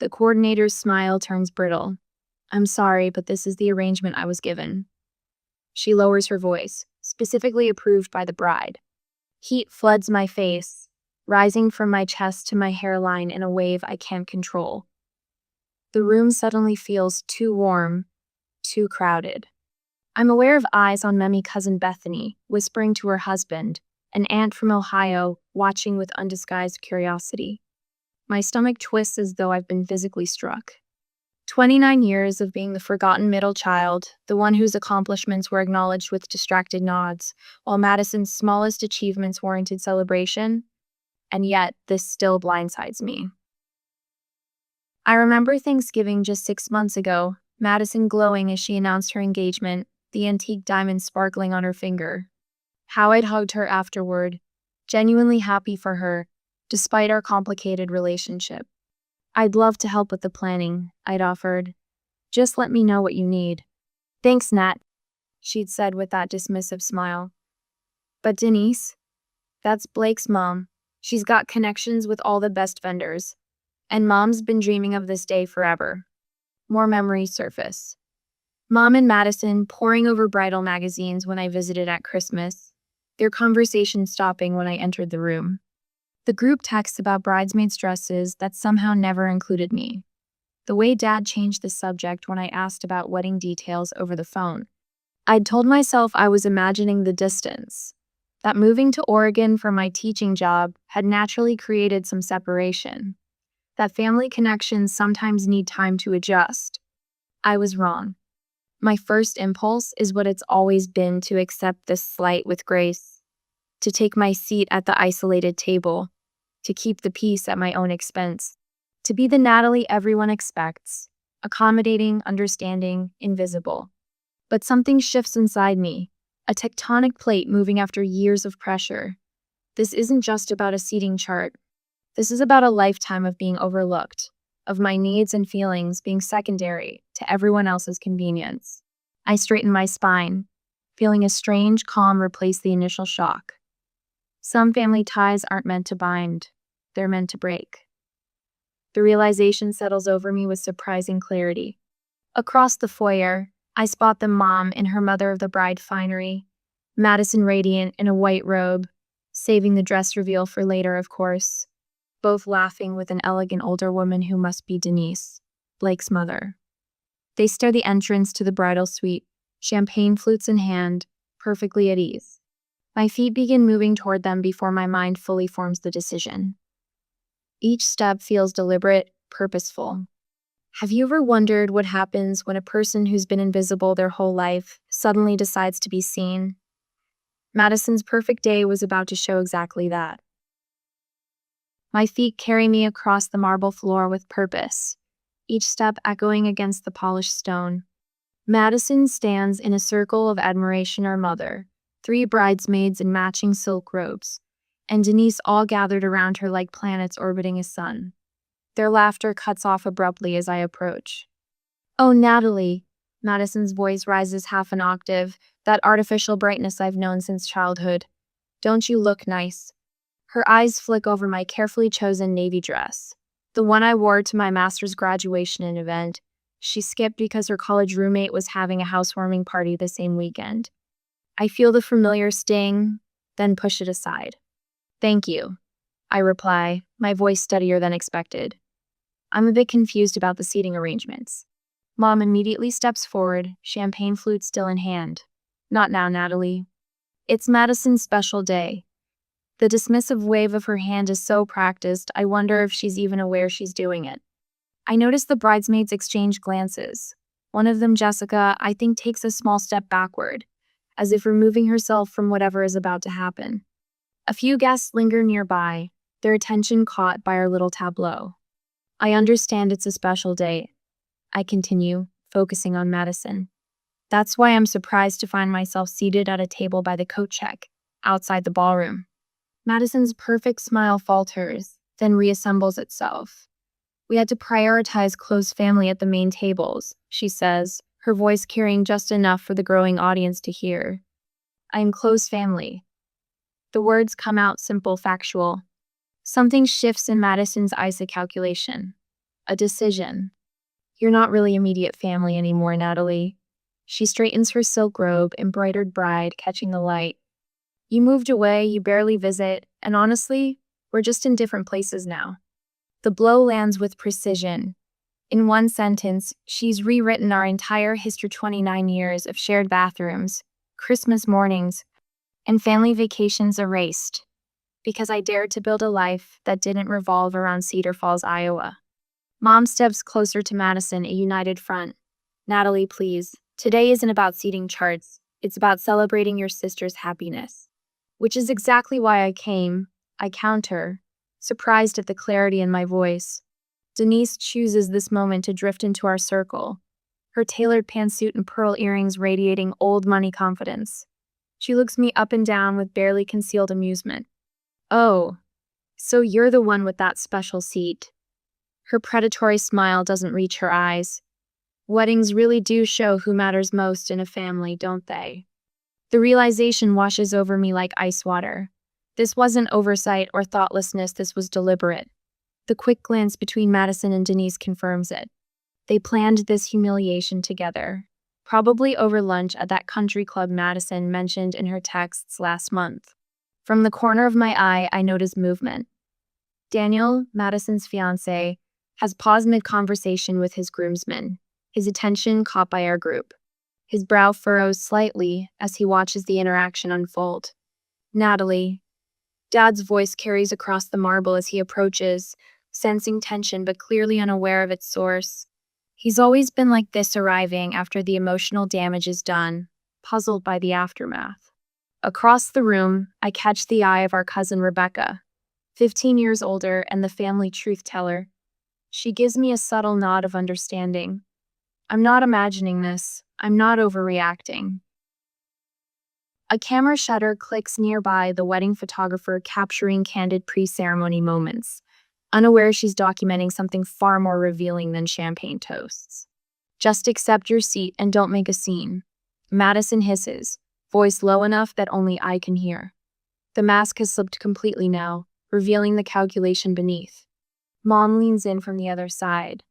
Speaker 1: The coordinator's smile turns brittle. "I'm sorry, but this is the arrangement I was given." She lowers her voice, specifically approved by the bride. Heat floods my face, rising from my chest to my hairline in a wave I can't control. The room suddenly feels too warm, too crowded. I'm aware of eyes on Memmy cousin Bethany, whispering to her husband, an aunt from Ohio, watching with undisguised curiosity. My stomach twists as though I've been physically struck. 29 years of being the forgotten middle child, the one whose accomplishments were acknowledged with distracted nods, while Madison's smallest achievements warranted celebration. and yet this still blindsides me. I remember Thanksgiving just 6 months ago, Madison glowing as she announced her engagement, the antique diamond sparkling on her finger. How I'd hugged her afterward, genuinely happy for her, despite our complicated relationship. I'd love to help with the planning, I'd offered. Just let me know what you need. Thanks, Nat, she'd said with that dismissive smile. But Denise? That's Blake's mom. She's got connections with all the best vendors. And Mom's been dreaming of this day forever. More memories surface. Mom and Madison poring over bridal magazines when I visited at Christmas, their conversation stopping when I entered the room. The group text about bridesmaids' dresses that somehow never included me. The way Dad changed the subject when I asked about wedding details over the phone. I'd told myself I was imagining the distance, that moving to Oregon for my teaching job had naturally created some separation, that family connections sometimes need time to adjust. I was wrong. My first impulse is what it's always been, to accept this slight with grace, to take my seat at the isolated table, to keep the peace at my own expense, to be the Natalie everyone expects, accommodating, understanding, invisible. But something shifts inside me, a tectonic plate moving after years of pressure. This isn't just about a seating chart. This is about a lifetime of being overlooked, of my needs and feelings being secondary to everyone else's convenience. I straightened my spine, feeling a strange calm replace the initial shock. Some family ties aren't meant to bind, they're meant to break. The realization settles over me with surprising clarity. Across the foyer, I spot the mom in her mother of the bride finery, Madison radiant in a white robe, saving the dress reveal for later, of course, both laughing with an elegant older woman who must be Denise, Blake's mother. They stare the entrance to the bridal suite, champagne flutes in hand, perfectly at ease. My feet begin moving toward them before my mind fully forms the decision. Each step feels deliberate, purposeful. Have you ever wondered what happens when a person who's been invisible their whole life suddenly decides to be seen? Madison's perfect day was about to show exactly that. My feet carry me across the marble floor with purpose, each step echoing against the polished stone. Madison stands in a circle of admiration her mother, 3 bridesmaids in matching silk robes, and Denise all gathered around her like planets orbiting a sun. Their laughter cuts off abruptly as I approach. "Oh, Natalie," Madison's voice rises half an octave, that artificial brightness I've known since childhood. "Don't you look nice?" Her eyes flick over my carefully chosen navy dress, the one I wore to my master's graduation event. She skipped because her college roommate was having a housewarming party the same weekend. I feel the familiar sting, then push it aside. "Thank you," I reply, my voice steadier than expected. I'm a bit confused about the seating arrangements. Mom immediately steps forward, champagne flute still in hand. "Not now, Natalie. It's Madison's special day." The dismissive wave of her hand is so practiced, I wonder if she's even aware she's doing it. I notice the bridesmaids exchange glances. One of them, Jessica, I think takes a small step backward, as if removing herself from whatever is about to happen. A few guests linger nearby, their attention caught by our little tableau. I understand it's a special day, I continue, focusing on Madison. That's why I'm surprised to find myself seated at a table by the coat check, outside the ballroom. Madison's perfect smile falters, then reassembles itself. "We had to prioritize close family at the main tables," she says, her voice carrying just enough for the growing audience to hear. "I am close family." The words come out simple, factual. Something shifts in Madison's eyes, a calculation. A decision. "You're not really immediate family anymore, Natalie." She straightens her silk robe, embroidered bride, catching the light. "You moved away, you barely visit, and honestly, we're just in different places now." The blow lands with precision. In one sentence, she's rewritten our entire history, 29 years of shared bathrooms, Christmas mornings, and family vacations erased, because I dared to build a life that didn't revolve around Cedar Falls, Iowa. Mom steps closer to Madison, a united front. "Natalie, please, today isn't about seating charts. It's about celebrating your sister's happiness." "Which is exactly why I came," I counter, surprised at the clarity in my voice. Denise chooses this moment to drift into our circle, her tailored pantsuit and pearl earrings radiating old money confidence. She looks me up and down with barely concealed amusement. "Oh, so you're the one with that special seat." Her predatory smile doesn't reach her eyes. Weddings really do show who matters most in a family, don't they? The realization washes over me like ice water. This wasn't oversight or thoughtlessness, this was deliberate. The quick glance between Madison and Denise confirms it. They planned this humiliation together, probably over lunch at that country club Madison mentioned in her texts last month. From the corner of my eye, I notice movement. Daniel, Madison's fiancé, has paused mid-conversation with his groomsmen, his attention caught by our group. His brow furrows slightly as he watches the interaction unfold. "Natalie." Dad's voice carries across the marble as he approaches, sensing tension but clearly unaware of its source. He's always been like this, arriving after the emotional damage is done, puzzled by the aftermath. Across the room, I catch the eye of our cousin Rebecca, 15 years older and the family truth teller. She gives me a subtle nod of understanding. I'm not imagining this. I'm not overreacting. A camera shutter clicks nearby, the wedding photographer capturing candid pre-ceremony moments, unaware she's documenting something far more revealing than champagne toasts. "Just accept your seat and don't make a scene," Madison hisses, voice low enough that only I can hear. The mask has slipped completely now, revealing the calculation beneath. Mom leans in from the other side.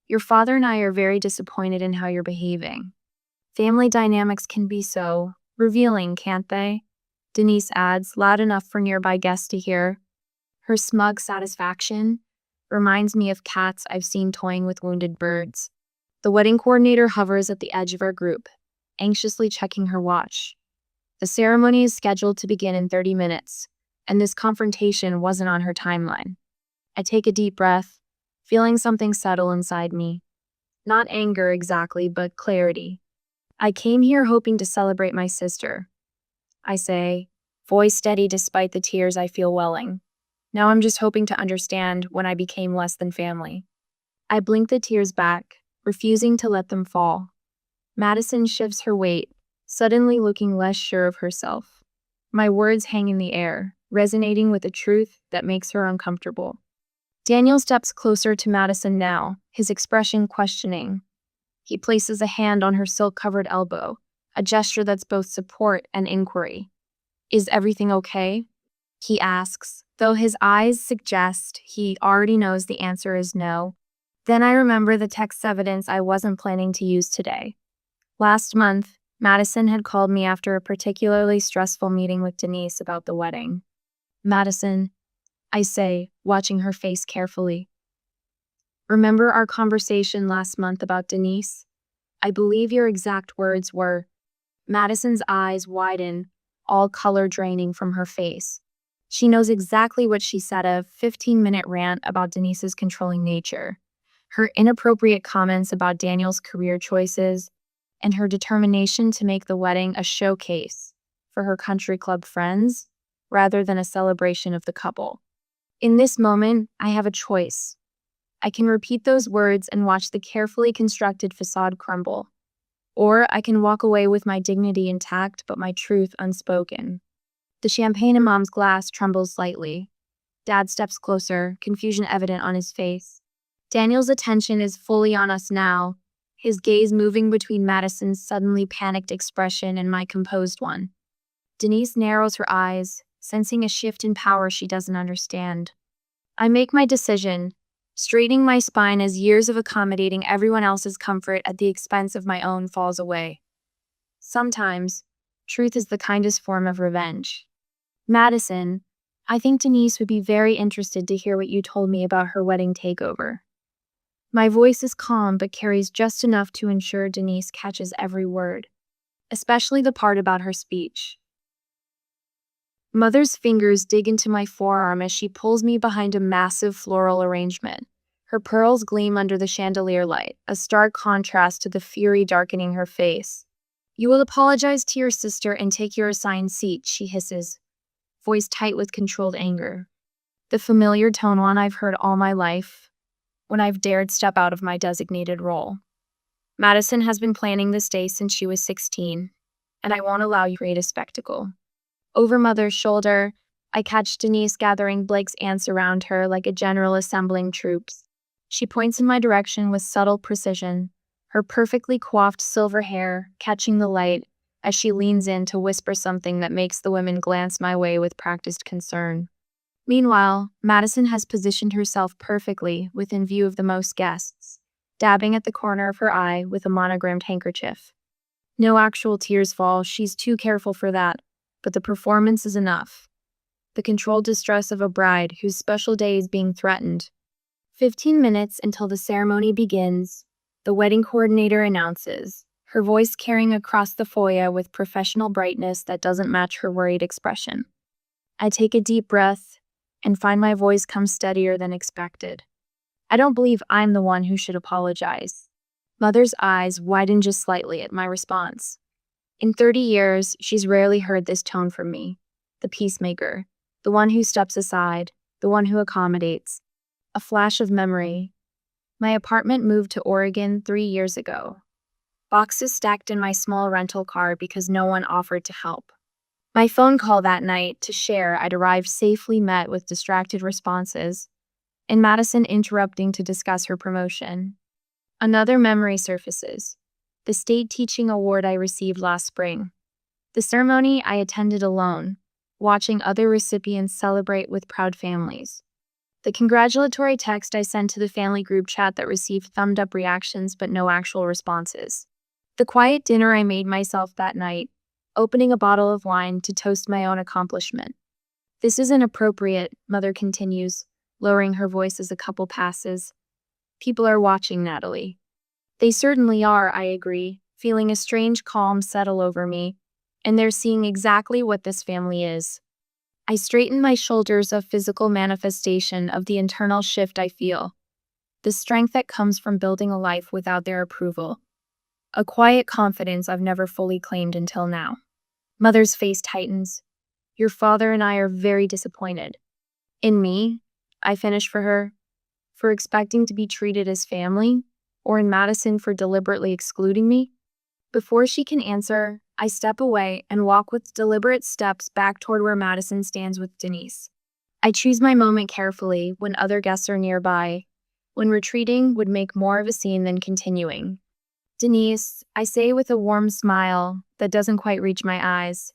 Speaker 1: "Your father and I are very disappointed in how you're behaving. Family dynamics can be so revealing, can't they?" Denise adds, loud enough for nearby guests to hear. Her smug satisfaction reminds me of cats I've seen toying with wounded birds. The wedding coordinator hovers at the edge of our group, anxiously checking her watch. The ceremony is scheduled to begin in 30 minutes, and this confrontation wasn't on her timeline. I take a deep breath, feeling something settle inside me. Not anger exactly, but clarity. "I came here hoping to celebrate my sister," I say, voice steady despite the tears I feel welling. Now I'm just hoping to understand when I became less than family. I blink the tears back, refusing to let them fall. Madison shifts her weight, suddenly looking less sure of herself. My words hang in the air, resonating with a truth that makes her uncomfortable. Daniel steps closer to Madison now, his expression questioning. He places a hand on her silk-covered elbow, a gesture that's both support and inquiry. "Is everything okay?" he asks, though his eyes suggest he already knows the answer is no. Then I remember the text evidence I wasn't planning to use today. Last month, Madison had called me after a particularly stressful meeting with Denise about the wedding. "Madison," I say, watching her face carefully. "Remember our conversation last month about Denise? I believe your exact words were—" Madison's eyes widen, all color draining from her face. She knows exactly what she said, a 15-minute rant about Denise's controlling nature, her inappropriate comments about Daniel's career choices, and her determination to make the wedding a showcase for her country club friends rather than a celebration of the couple. In this moment, I have a choice. I can repeat those words and watch the carefully constructed facade crumble. Or I can walk away with my dignity intact but my truth unspoken. The champagne in Mom's glass trembles slightly. Dad steps closer, confusion evident on his face. Daniel's attention is fully on us now, his gaze moving between Madison's suddenly panicked expression and my composed one. Denise narrows her eyes, sensing a shift in power she doesn't understand. I make my decision, straightening my spine as years of accommodating everyone else's comfort at the expense of my own falls away. Sometimes, truth is the kindest form of revenge. "Madison, I think Denise would be very interested to hear what you told me about her wedding takeover." My voice is calm but carries just enough to ensure Denise catches every word, especially the part about her speech. Mother's fingers dig into my forearm as she pulls me behind a massive floral arrangement. Her pearls gleam under the chandelier light, a stark contrast to the fury darkening her face. "You will apologize to your sister and take your assigned seat," she hisses, voice tight with controlled anger. The familiar tone one I've heard all my life when I've dared step out of my designated role. Madison has been planning this day since she was 16, and I won't allow you to create a spectacle. Over Mother's shoulder, I catch Denise gathering Blake's ants around her like a general assembling troops. She points in my direction with subtle precision, her perfectly coiffed silver hair catching the light as she leans in to whisper something that makes the women glance my way with practiced concern. Meanwhile, Madison has positioned herself perfectly within view of the most guests, dabbing at the corner of her eye with a monogrammed handkerchief. No actual tears fall, she's too careful for that, but the performance is enough. The controlled distress of a bride whose special day is being threatened. 15 minutes until the ceremony begins, the wedding coordinator announces, her voice carrying across the foyer with professional brightness that doesn't match her worried expression. I take a deep breath and find my voice come steadier than expected. I don't believe I'm the one who should apologize. Mother's eyes widen just slightly at my response. In 30 years, she's rarely heard this tone from me. The peacemaker, the one who steps aside, the one who accommodates. A flash of memory. My apartment moved to Oregon 3 years ago. Boxes stacked in my small rental car because no one offered to help. My phone call that night to share I'd arrived safely met with distracted responses, and Madison interrupting to discuss her promotion. Another memory surfaces. The state teaching award I received last spring. The ceremony I attended alone, watching other recipients celebrate with proud families. The congratulatory text I sent to the family group chat that received thumbed-up reactions but no actual responses. The quiet dinner I made myself that night, opening a bottle of wine to toast my own accomplishment. This isn't appropriate, Mother continues, lowering her voice as a couple passes. People are watching, Natalie. They certainly are, I agree, feeling a strange calm settle over me, and they're seeing exactly what this family is. I straighten my shoulders, a physical manifestation of the internal shift I feel, the strength that comes from building a life without their approval. A quiet confidence I've never fully claimed until now. Mother's face tightens. Your father and I are very disappointed. In me, I finish for her, for expecting to be treated as family, or in Madison for deliberately excluding me. Before she can answer, I step away and walk with deliberate steps back toward where Madison stands with Denise. I choose my moment carefully when other guests are nearby, when retreating would make more of a scene than continuing. Denise, I say with a warm smile that doesn't quite reach my eyes.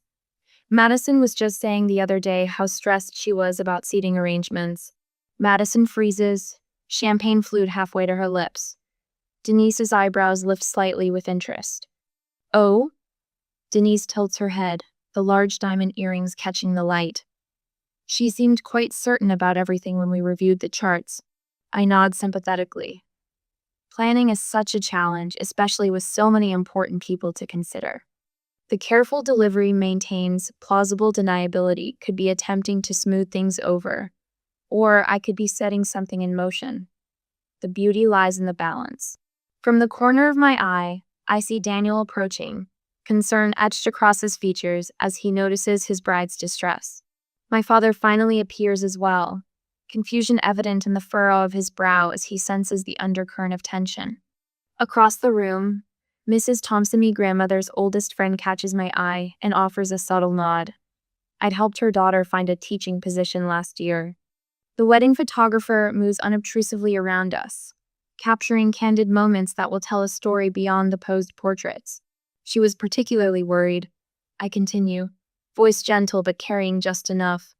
Speaker 1: Madison was just saying the other day how stressed she was about seating arrangements. Madison freezes, champagne flute halfway to her lips. Denise's eyebrows lift slightly with interest. Oh? Denise tilts her head, the large diamond earrings catching the light. She seemed quite certain about everything when we reviewed the charts. I nod sympathetically. Planning is such a challenge, especially with so many important people to consider. The careful delivery maintains plausible deniability could be attempting to smooth things over, or I could be setting something in motion. The beauty lies in the balance. From the corner of my eye, I see Daniel approaching, concern etched across his features as he notices his bride's distress. My father finally appears as well, confusion evident in the furrow of his brow as he senses the undercurrent of tension. Across the room, Mrs. Thompson, me grandmother's oldest friend, catches my eye and offers a subtle nod. I'd helped her daughter find a teaching position last year. The wedding photographer moves unobtrusively around us, capturing candid moments that will tell a story beyond the posed portraits. She was particularly worried, I continue, voice gentle but carrying just enough,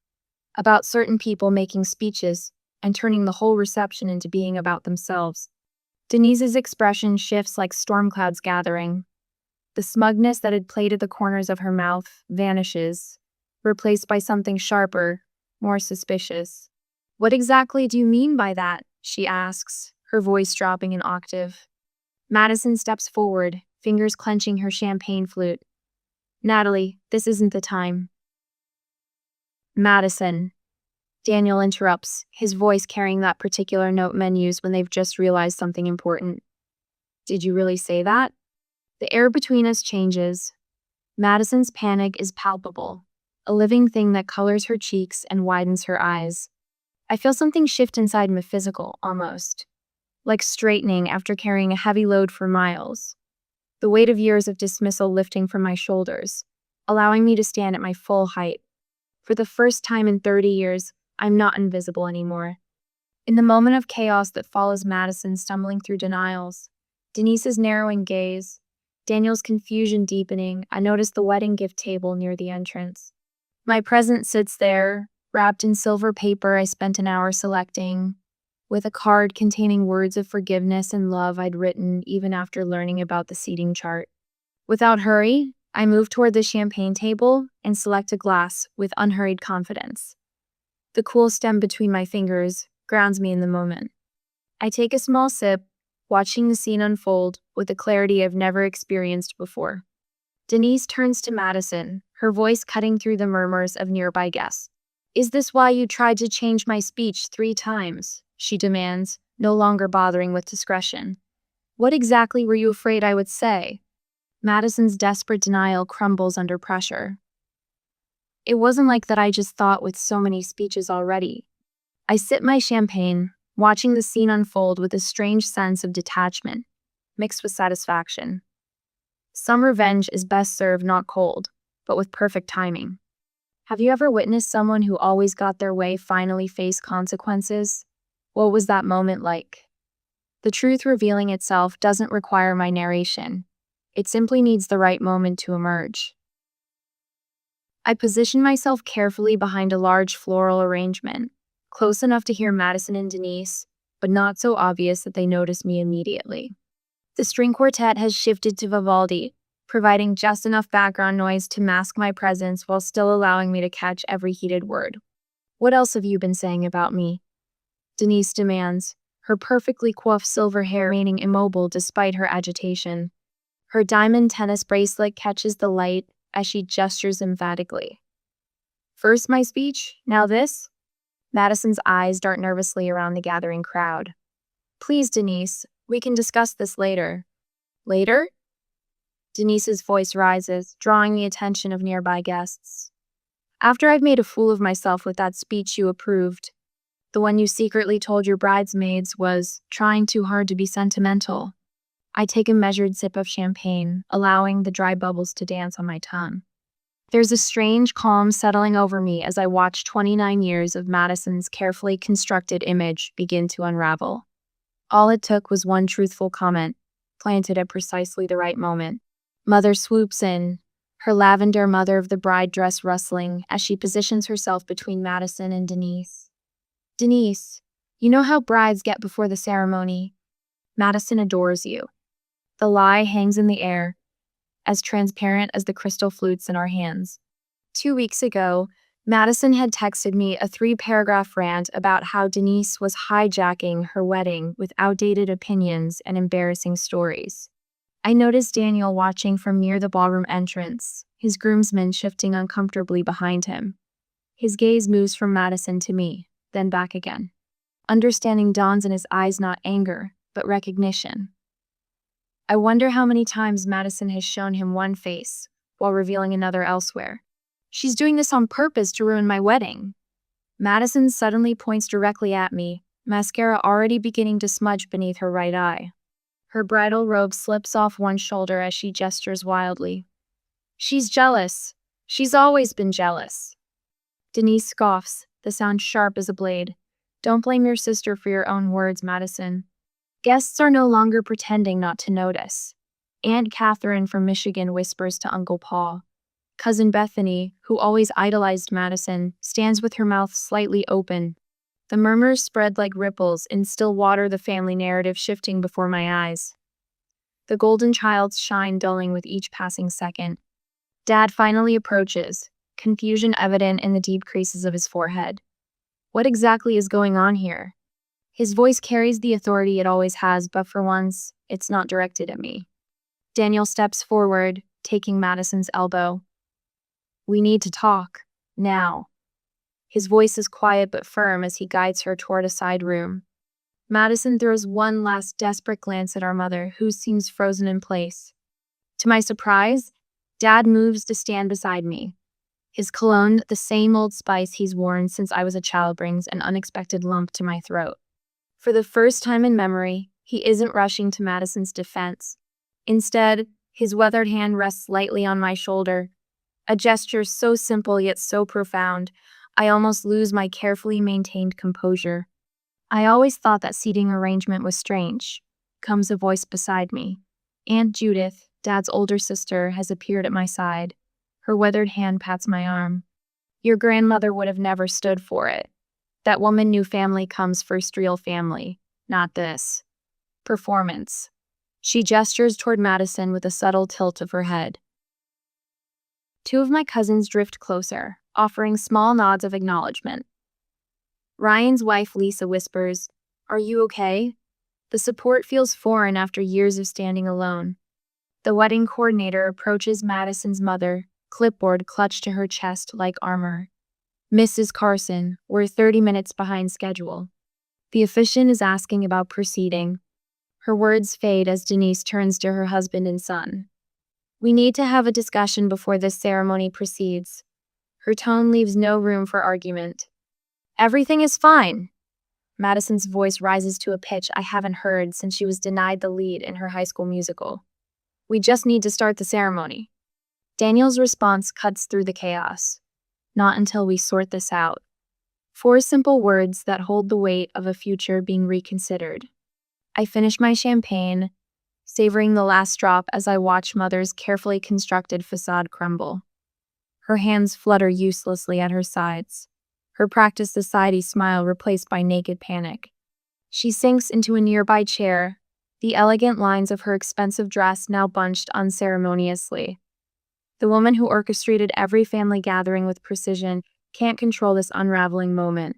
Speaker 1: about certain people making speeches and turning the whole reception into being about themselves. Denise's expression shifts like storm clouds gathering. The smugness that had played at the corners of her mouth vanishes, replaced by something sharper, more suspicious. What exactly do you mean by that? She asks, her voice dropping an octave. Madison steps forward, fingers clenching her champagne flute. Natalie, this isn't the time. Madison. Daniel interrupts, his voice carrying that particular note men use when they've just realized something important. Did you really say that? The air between us changes. Madison's panic is palpable, a living thing that colors her cheeks and widens her eyes. I feel something shift inside me, physical, almost, like straightening after carrying a heavy load for miles. The weight of years of dismissal lifting from my shoulders, allowing me to stand at my full height. For the first time in 30 years, I'm not invisible anymore. In the moment of chaos that follows Madison stumbling through denials, Denise's narrowing gaze, Daniel's confusion deepening, I notice the wedding gift table near the entrance. My present sits there, wrapped in silver paper I spent an hour selecting, with a card containing words of forgiveness and love I'd written even after learning about the seating chart. Without hurry, I move toward the champagne table and select a glass with unhurried confidence. The cool stem between my fingers grounds me in the moment. I take a small sip, watching the scene unfold with a clarity I've never experienced before. Denise turns to Madison, her voice cutting through the murmurs of nearby guests. "Is this why you tried to change my speech 3 times?" she demands, no longer bothering with discretion. "What exactly were you afraid I would say?" Madison's desperate denial crumbles under pressure. "It wasn't like that, I just thought with so many speeches already." I sip my champagne, watching the scene unfold with a strange sense of detachment, mixed with satisfaction. Some revenge is best served not cold, but with perfect timing. Have you ever witnessed someone who always got their way finally face consequences? What was that moment like? The truth revealing itself doesn't require my narration. It simply needs the right moment to emerge. I position myself carefully behind a large floral arrangement, close enough to hear Madison and Denise, but not so obvious that they notice me immediately. The string quartet has shifted to Vivaldi, providing just enough background noise to mask my presence while still allowing me to catch every heated word. "What else have you been saying about me?" Denise demands, her perfectly coiffed silver hair remaining immobile despite her agitation. Her diamond tennis bracelet catches the light as she gestures emphatically. "First my speech, now this?" Madison's eyes dart nervously around the gathering crowd. "Please, Denise, we can discuss this later." "Later?" Denise's voice rises, drawing the attention of nearby guests. "After I've made a fool of myself with that speech you approved, the one you secretly told your bridesmaids was trying too hard to be sentimental." I take a measured sip of champagne, allowing the dry bubbles to dance on my tongue. There's a strange calm settling over me as I watch 29 years of Madison's carefully constructed image begin to unravel. All it took was one truthful comment, planted at precisely the right moment. Mother swoops in, her lavender mother of the bride dress rustling as she positions herself between Madison and Denise. "Denise, you know how brides get before the ceremony. Madison adores you." The lie hangs in the air, as transparent as the crystal flutes in our hands. 2 weeks ago, Madison had texted me a 3-paragraph rant about how Denise was hijacking her wedding with outdated opinions and embarrassing stories. I noticed Daniel watching from near the ballroom entrance, his groomsmen shifting uncomfortably behind him. His gaze moves from Madison to me, then back again. Understanding dawns in his eyes, not anger, but recognition. I wonder how many times Madison has shown him one face, while revealing another elsewhere. "She's doing this on purpose to ruin my wedding." Madison suddenly points directly at me, mascara already beginning to smudge beneath her right eye. Her bridal robe slips off one shoulder as she gestures wildly. "She's jealous. She's always been jealous." Denise scoffs, the sound sharp as a blade. "Don't blame your sister for your own words, Madison." Guests are no longer pretending not to notice. Aunt Catherine from Michigan whispers to Uncle Paul. Cousin Bethany, who always idolized Madison, stands with her mouth slightly open. The murmurs spread like ripples in still water, the family narrative shifting before my eyes. The golden child's shine dulling with each passing second. Dad finally approaches, confusion evident in the deep creases of his forehead. What exactly is going on here? His voice carries the authority it always has, but for once, it's not directed at me. Daniel steps forward, taking Madison's elbow. "We need to talk. Now." His voice is quiet but firm as he guides her toward a side room. Madison throws one last desperate glance at our mother, who seems frozen in place. To my surprise, Dad moves to stand beside me. His cologne, the same old spice he's worn since I was a child, brings an unexpected lump to my throat. For the first time in memory, he isn't rushing to Madison's defense. Instead, his weathered hand rests lightly on my shoulder, a gesture so simple yet so profound, I almost lose my carefully maintained composure. I always thought that seating arrangement was strange. Comes a voice beside me. Aunt Judith, Dad's older sister, has appeared at my side. Her weathered hand pats my arm. Your grandmother would have never stood for it. That woman knew family comes first, real family, not this. Performance. She gestures toward Madison with a subtle tilt of her head. Two of my cousins drift closer, offering small nods of acknowledgement. Ryan's wife, Lisa, whispers, "Are you okay?" The support feels foreign after years of standing alone. The wedding coordinator approaches Madison's mother, clipboard clutched to her chest like armor. "Mrs. Carson, we're 30 minutes behind schedule." The officiant is asking about proceeding. Her words fade as Denise turns to her husband and son. "We need to have a discussion before this ceremony proceeds." Her tone leaves no room for argument. "Everything is fine." Madison's voice rises to a pitch I haven't heard since she was denied the lead in her high school musical. "We just need to start the ceremony." Daniel's response cuts through the chaos. "Not until we sort this out." 4 simple words that hold the weight of a future being reconsidered. I finish my champagne, savoring the last drop as I watch Mother's carefully constructed facade crumble. Her hands flutter uselessly at her sides, her practiced society smile replaced by naked panic. She sinks into a nearby chair, the elegant lines of her expensive dress now bunched unceremoniously. The woman who orchestrated every family gathering with precision can't control this unraveling moment.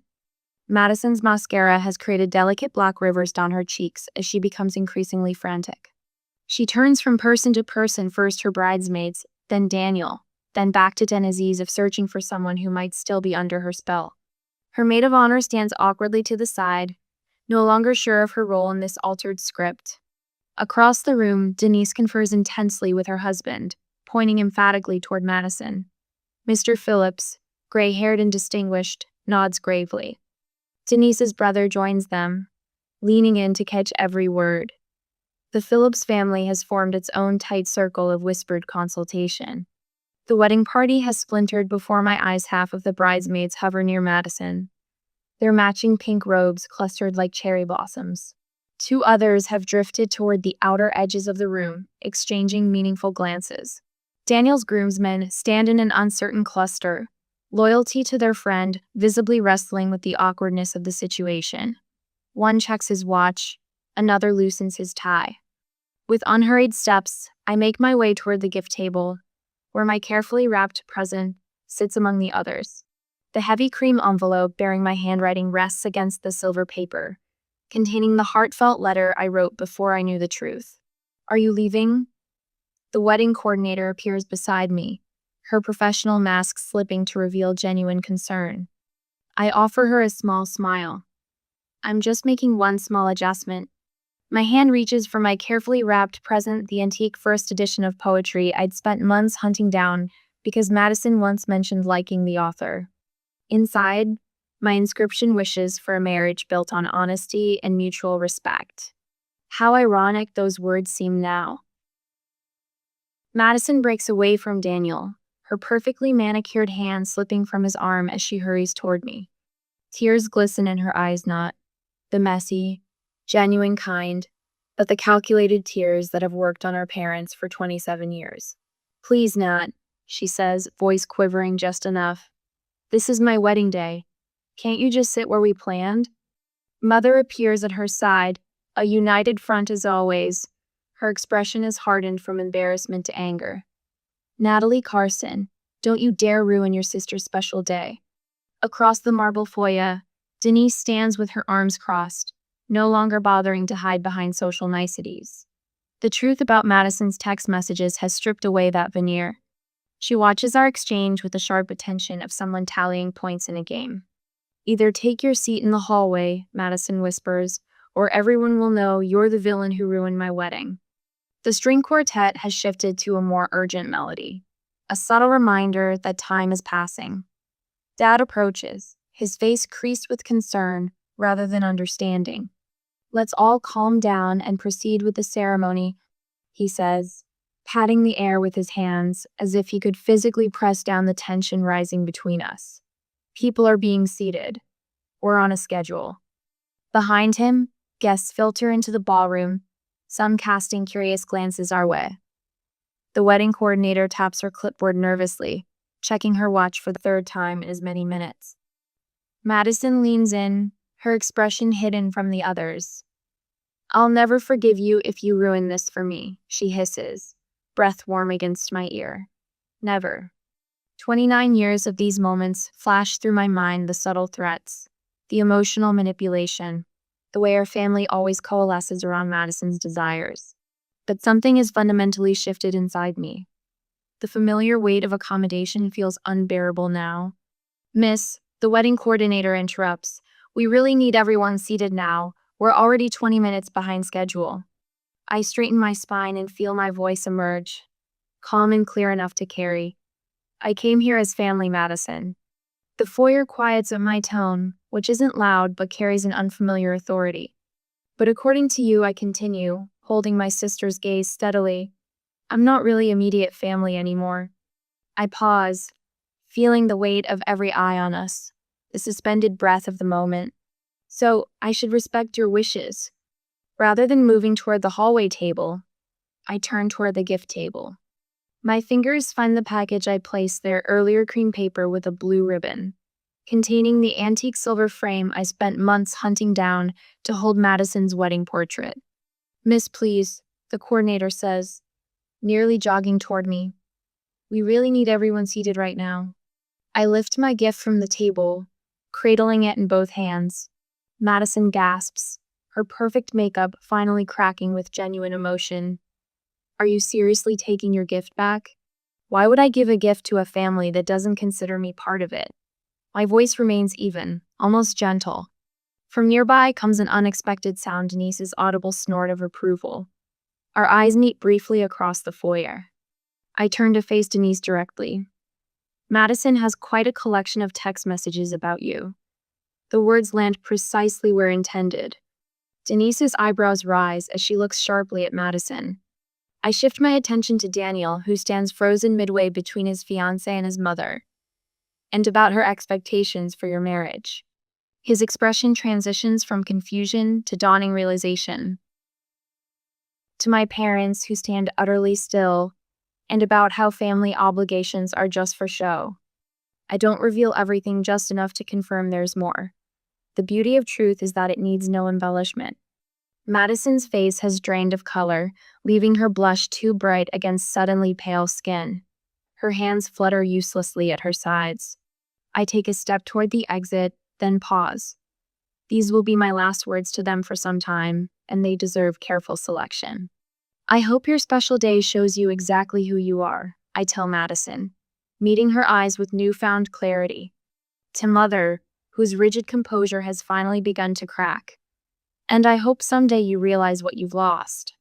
Speaker 1: Madison's mascara has created delicate black rivers down her cheeks as she becomes increasingly frantic. She turns from person to person, first her bridesmaids, then Daniel, then back to Denise, as if searching for someone who might still be under her spell. Her maid of honor stands awkwardly to the side, no longer sure of her role in this altered script. Across the room, Denise confers intensely with her husband, pointing emphatically toward Madison. Mr. Phillips, gray-haired and distinguished, nods gravely. Denise's brother joins them, leaning in to catch every word. The Phillips family has formed its own tight circle of whispered consultation. The wedding party has splintered before my eyes. Half of the bridesmaids hover near Madison, their matching pink robes clustered like cherry blossoms. 2 others have drifted toward the outer edges of the room, exchanging meaningful glances. Daniel's groomsmen stand in an uncertain cluster, loyalty to their friend visibly wrestling with the awkwardness of the situation. One checks his watch, another loosens his tie. With unhurried steps, I make my way toward the gift table, where my carefully wrapped present sits among the others. The heavy cream envelope bearing my handwriting rests against the silver paper, containing the heartfelt letter I wrote before I knew the truth. "Are you leaving?" The wedding coordinator appears beside me, her professional mask slipping to reveal genuine concern. I offer her a small smile. "I'm just making one small adjustment." My hand reaches for my carefully wrapped present, the antique first edition of poetry I'd spent months hunting down because Madison once mentioned liking the author. Inside, my inscription wishes for a marriage built on honesty and mutual respect. How ironic those words seem now. Madison breaks away from Daniel, her perfectly manicured hand slipping from his arm as she hurries toward me. Tears glisten in her eyes, not the messy, genuine kind, but the calculated tears that have worked on our parents for 27 years. "Please, Nat," she says, voice quivering just enough. "This is my wedding day. Can't you just sit where we planned?" Mother appears at her side, a united front as always. Her expression is hardened from embarrassment to anger. "Natalie Carson, don't you dare ruin your sister's special day." Across the marble foyer, Denise stands with her arms crossed, no longer bothering to hide behind social niceties. The truth about Madison's text messages has stripped away that veneer. She watches our exchange with the sharp attention of someone tallying points in a game. "Either take your seat in the hallway," Madison whispers, "or everyone will know you're the villain who ruined my wedding." The string quartet has shifted to a more urgent melody, a subtle reminder that time is passing. Dad approaches, his face creased with concern rather than understanding. "Let's all calm down and proceed with the ceremony," he says, patting the air with his hands as if he could physically press down the tension rising between us. People are being seated. We're on a schedule. Behind him, guests filter into the ballroom, some casting curious glances our way. The wedding coordinator taps her clipboard nervously, checking her watch for the third time in as many minutes. Madison leans in, her expression hidden from the others. "I'll never forgive you if you ruin this for me," she hisses, breath warm against my ear. Never. 29 years of these moments flash through my mind, the subtle threats, the emotional manipulation, the way our family always coalesces around Madison's desires. But something has fundamentally shifted inside me. The familiar weight of accommodation feels unbearable now. "Miss," the wedding coordinator interrupts, "we really need everyone seated now. We're already 20 minutes behind schedule." I straighten my spine and feel my voice emerge, calm and clear enough to carry. "I came here as family, Madison." The foyer quiets at my tone, which isn't loud but carries an unfamiliar authority. "But according to you," I continue, holding my sister's gaze steadily, "I'm not really immediate family anymore." I pause, feeling the weight of every eye on us, the suspended breath of the moment. "So, I should respect your wishes." Rather than moving toward the hallway table, I turn toward the gift table. My fingers find the package I placed there earlier, cream paper with a blue ribbon, containing the antique silver frame I spent months hunting down to hold Madison's wedding portrait. "Miss, please," the coordinator says, nearly jogging toward me. "We really need everyone seated right now." I lift my gift from the table, cradling it in both hands. Madison gasps, her perfect makeup finally cracking with genuine emotion. "Are you seriously taking your gift back? Why would I give a gift to a family that doesn't consider me part of it?" My voice remains even, almost gentle. From nearby comes an unexpected sound, Denise's audible snort of approval. Our eyes meet briefly across the foyer. I turn to face Denise directly. "Madison has quite a collection of text messages about you." The words land precisely where intended. Denise's eyebrows rise as she looks sharply at Madison. I shift my attention to Daniel, who stands frozen midway between his fiancée and his mother, and about her expectations for your marriage. His expression transitions from confusion to dawning realization. To my parents, who stand utterly still, and about how family obligations are just for show. I don't reveal everything, just enough to confirm there's more. The beauty of truth is that it needs no embellishment. Madison's face has drained of color, leaving her blush too bright against suddenly pale skin. Her hands flutter uselessly at her sides. I take a step toward the exit, then pause. These will be my last words to them for some time, and they deserve careful selection. "I hope your special day shows you exactly who you are," I tell Madison, meeting her eyes with newfound clarity. To Mother, whose rigid composure has finally begun to crack. "And I hope someday you realize what you've lost."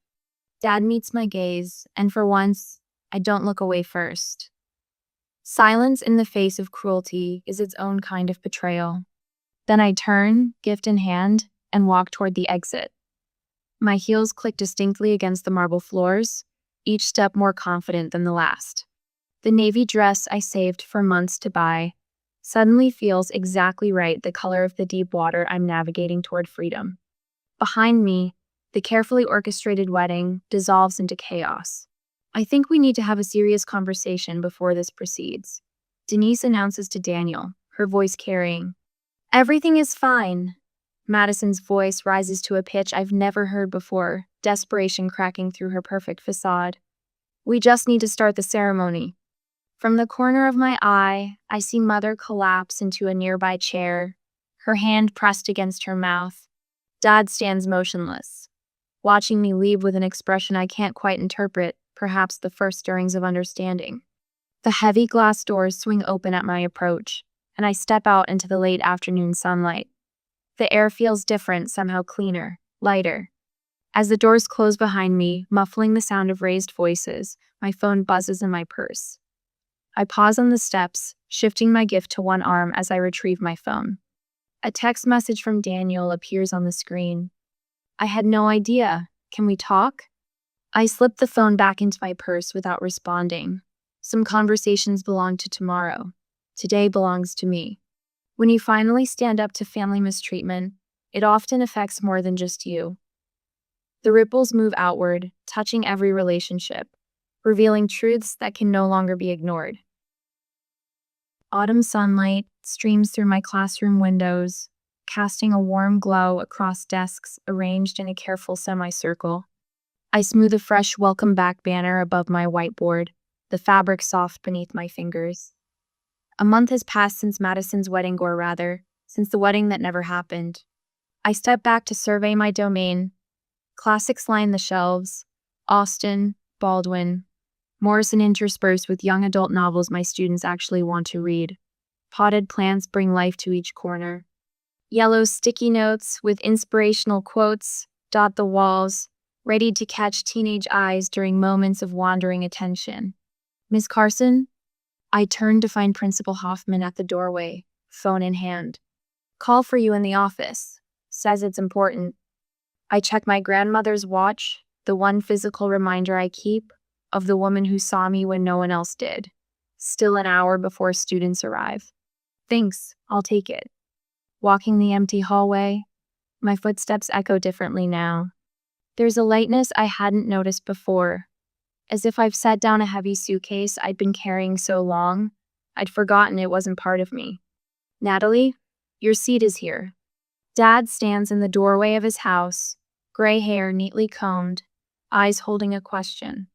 Speaker 1: Dad meets my gaze, and for once, I don't look away first. Silence in the face of cruelty is its own kind of betrayal. Then I turn, gift in hand, and walk toward the exit. My heels click distinctly against the marble floors, each step more confident than the last. The navy dress I saved for months to buy suddenly feels exactly right, the color of the deep water I'm navigating toward freedom. Behind me, the carefully orchestrated wedding dissolves into chaos. "I think we need to have a serious conversation before this proceeds," Denise announces to Daniel, her voice carrying. "Everything is fine." Madison's voice rises to a pitch I've never heard before, desperation cracking through her perfect facade. "We just need to start the ceremony." From the corner of my eye, I see Mother collapse into a nearby chair, her hand pressed against her mouth. Dad stands motionless, watching me leave with an expression I can't quite interpret, perhaps the first stirrings of understanding. The heavy glass doors swing open at my approach, and I step out into the late afternoon sunlight. The air feels different, somehow cleaner, lighter. As the doors close behind me, muffling the sound of raised voices, my phone buzzes in my purse. I pause on the steps, shifting my gift to one arm as I retrieve my phone. A text message from Daniel appears on the screen. I had no idea. Can we talk? I slip the phone back into my purse without responding. Some conversations belong to tomorrow. Today belongs to me. When you finally stand up to family mistreatment, it often affects more than just you. The ripples move outward, touching every relationship, revealing truths that can no longer be ignored. Autumn sunlight streams through my classroom windows, casting a warm glow across desks arranged in a careful semicircle. I smooth a fresh welcome back banner above my whiteboard, the fabric soft beneath my fingers. A month has passed since Madison's wedding, or rather, since the wedding that never happened. I step back to survey my domain. Classics line the shelves: Austen, Baldwin, Morrison interspersed with young adult novels my students actually want to read. Potted plants bring life to each corner. Yellow sticky notes with inspirational quotes dot the walls, ready to catch teenage eyes during moments of wandering attention. Miss Carson? I turn to find Principal Hoffman at the doorway, phone in hand. Call for you in the office. Says it's important. I check my grandmother's watch, the one physical reminder I keep of the woman who saw me when no one else did. Still an hour before students arrive. Thanks, I'll take it. Walking the empty hallway, my footsteps echo differently now. There's a lightness I hadn't noticed before, as if I've set down a heavy suitcase I'd been carrying so long, I'd forgotten it wasn't part of me. Natalie, your seat is here. Dad stands in the doorway of his house, gray hair neatly combed, eyes holding a question.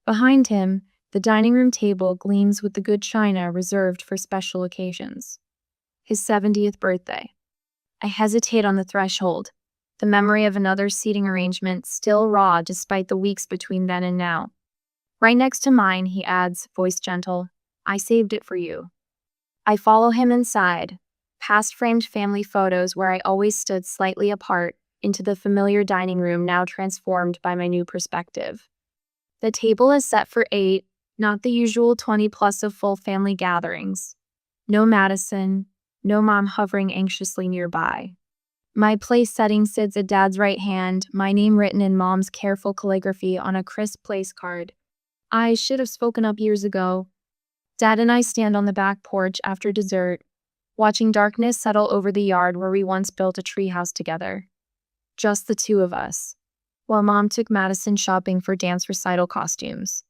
Speaker 1: Behind him, the dining room table gleams with the good china reserved for special occasions. His 70th birthday. I hesitate on the threshold, the memory of another seating arrangement still raw despite the weeks between then and now. Right next to mine, he adds, voice gentle, I saved it for you. I follow him inside, past framed family photos where I always stood slightly apart, into the familiar dining room now transformed by my new perspective. The table is set for 8, not the usual 20 plus of full family gatherings. No Madison, no mom hovering anxiously nearby. My place setting sits at Dad's right hand, my name written in Mom's careful calligraphy on a crisp place card. I should have spoken up years ago. Dad and I stand on the back porch after dessert, watching darkness settle over the yard where we once built a treehouse together. Just the two of us, while Mom took Madison shopping for dance recital costumes.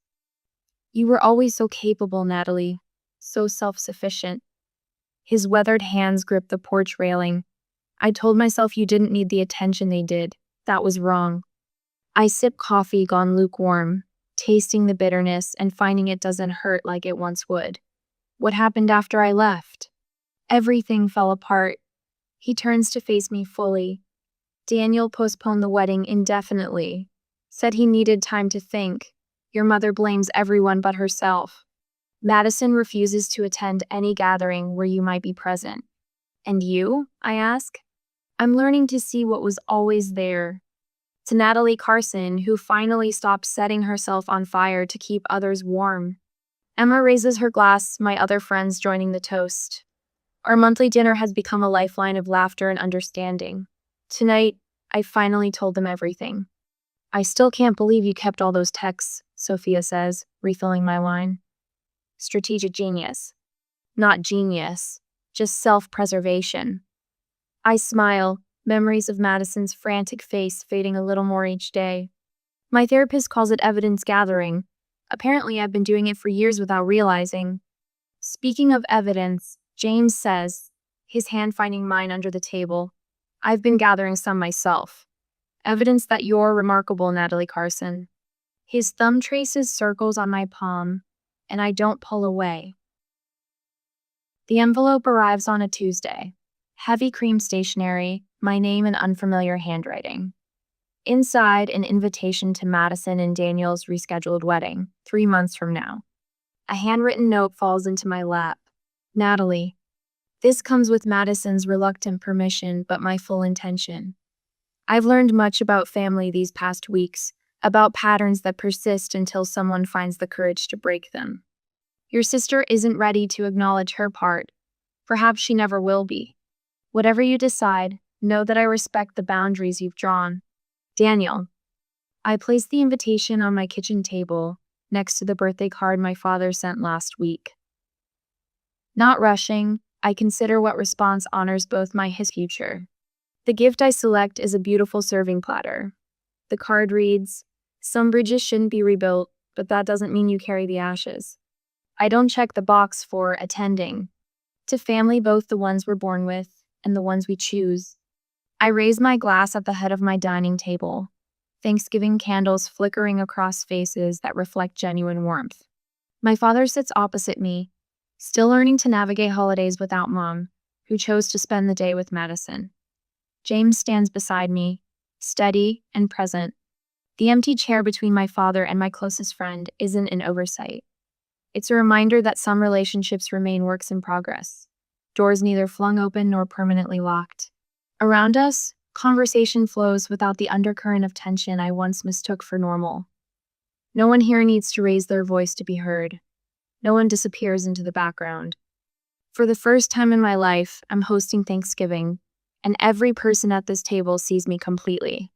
Speaker 1: You were always so capable, Natalie, so self-sufficient. His weathered hands gripped the porch railing. I told myself you didn't need the attention they did. That was wrong. I sip coffee gone lukewarm, tasting the bitterness and finding it doesn't hurt like it once would. What happened after I left? Everything fell apart. He turns to face me fully. Daniel postponed the wedding indefinitely. Said he needed time to think. Your mother blames everyone but herself. Madison refuses to attend any gathering where you might be present. And you? I ask. I'm learning to see what was always there. To Natalie Carson, who finally stopped setting herself on fire to keep others warm. Emma raises her glass, my other friends joining the toast. Our monthly dinner has become a lifeline of laughter and understanding. Tonight, I finally told them everything. I still can't believe you kept all those texts, Sophia says, refilling my wine. Strategic genius. Not genius, just self-preservation. I smile, memories of Madison's frantic face fading a little more each day. My therapist calls it evidence gathering. Apparently, I've been doing it for years without realizing. Speaking of evidence, James says, his hand finding mine under the table, I've been gathering some myself. Evidence that you're remarkable, Natalie Carson. His thumb traces circles on my palm, and I don't pull away. The envelope arrives on a Tuesday. Heavy cream stationery, my name in unfamiliar handwriting. Inside, an invitation to Madison and Daniel's rescheduled wedding, 3 months from now. A handwritten note falls into my lap. Natalie, this comes with Madison's reluctant permission, but my full intention. I've learned much about family these past weeks, about patterns that persist until someone finds the courage to break them. Your sister isn't ready to acknowledge her part. Perhaps she never will be. Whatever you decide, know that I respect the boundaries you've drawn. Daniel. I placed the invitation on my kitchen table, next to the birthday card my father sent last week. Not rushing, I consider what response honors both my his future. The gift I select is a beautiful serving platter. The card reads, "Some bridges shouldn't be rebuilt, but that doesn't mean you carry the ashes." I don't check the box for attending. To family, both the ones we're born with and the ones we choose. I raise my glass at the head of my dining table, Thanksgiving candles flickering across faces that reflect genuine warmth. My father sits opposite me, still learning to navigate holidays without Mom, who chose to spend the day with Madison. James stands beside me, steady and present. The empty chair between my father and my closest friend isn't an oversight. It's a reminder that some relationships remain works in progress, doors neither flung open nor permanently locked. Around us, conversation flows without the undercurrent of tension I once mistook for normal. No one here needs to raise their voice to be heard. No one disappears into the background. For the first time in my life, I'm hosting Thanksgiving, and every person at this table sees me completely.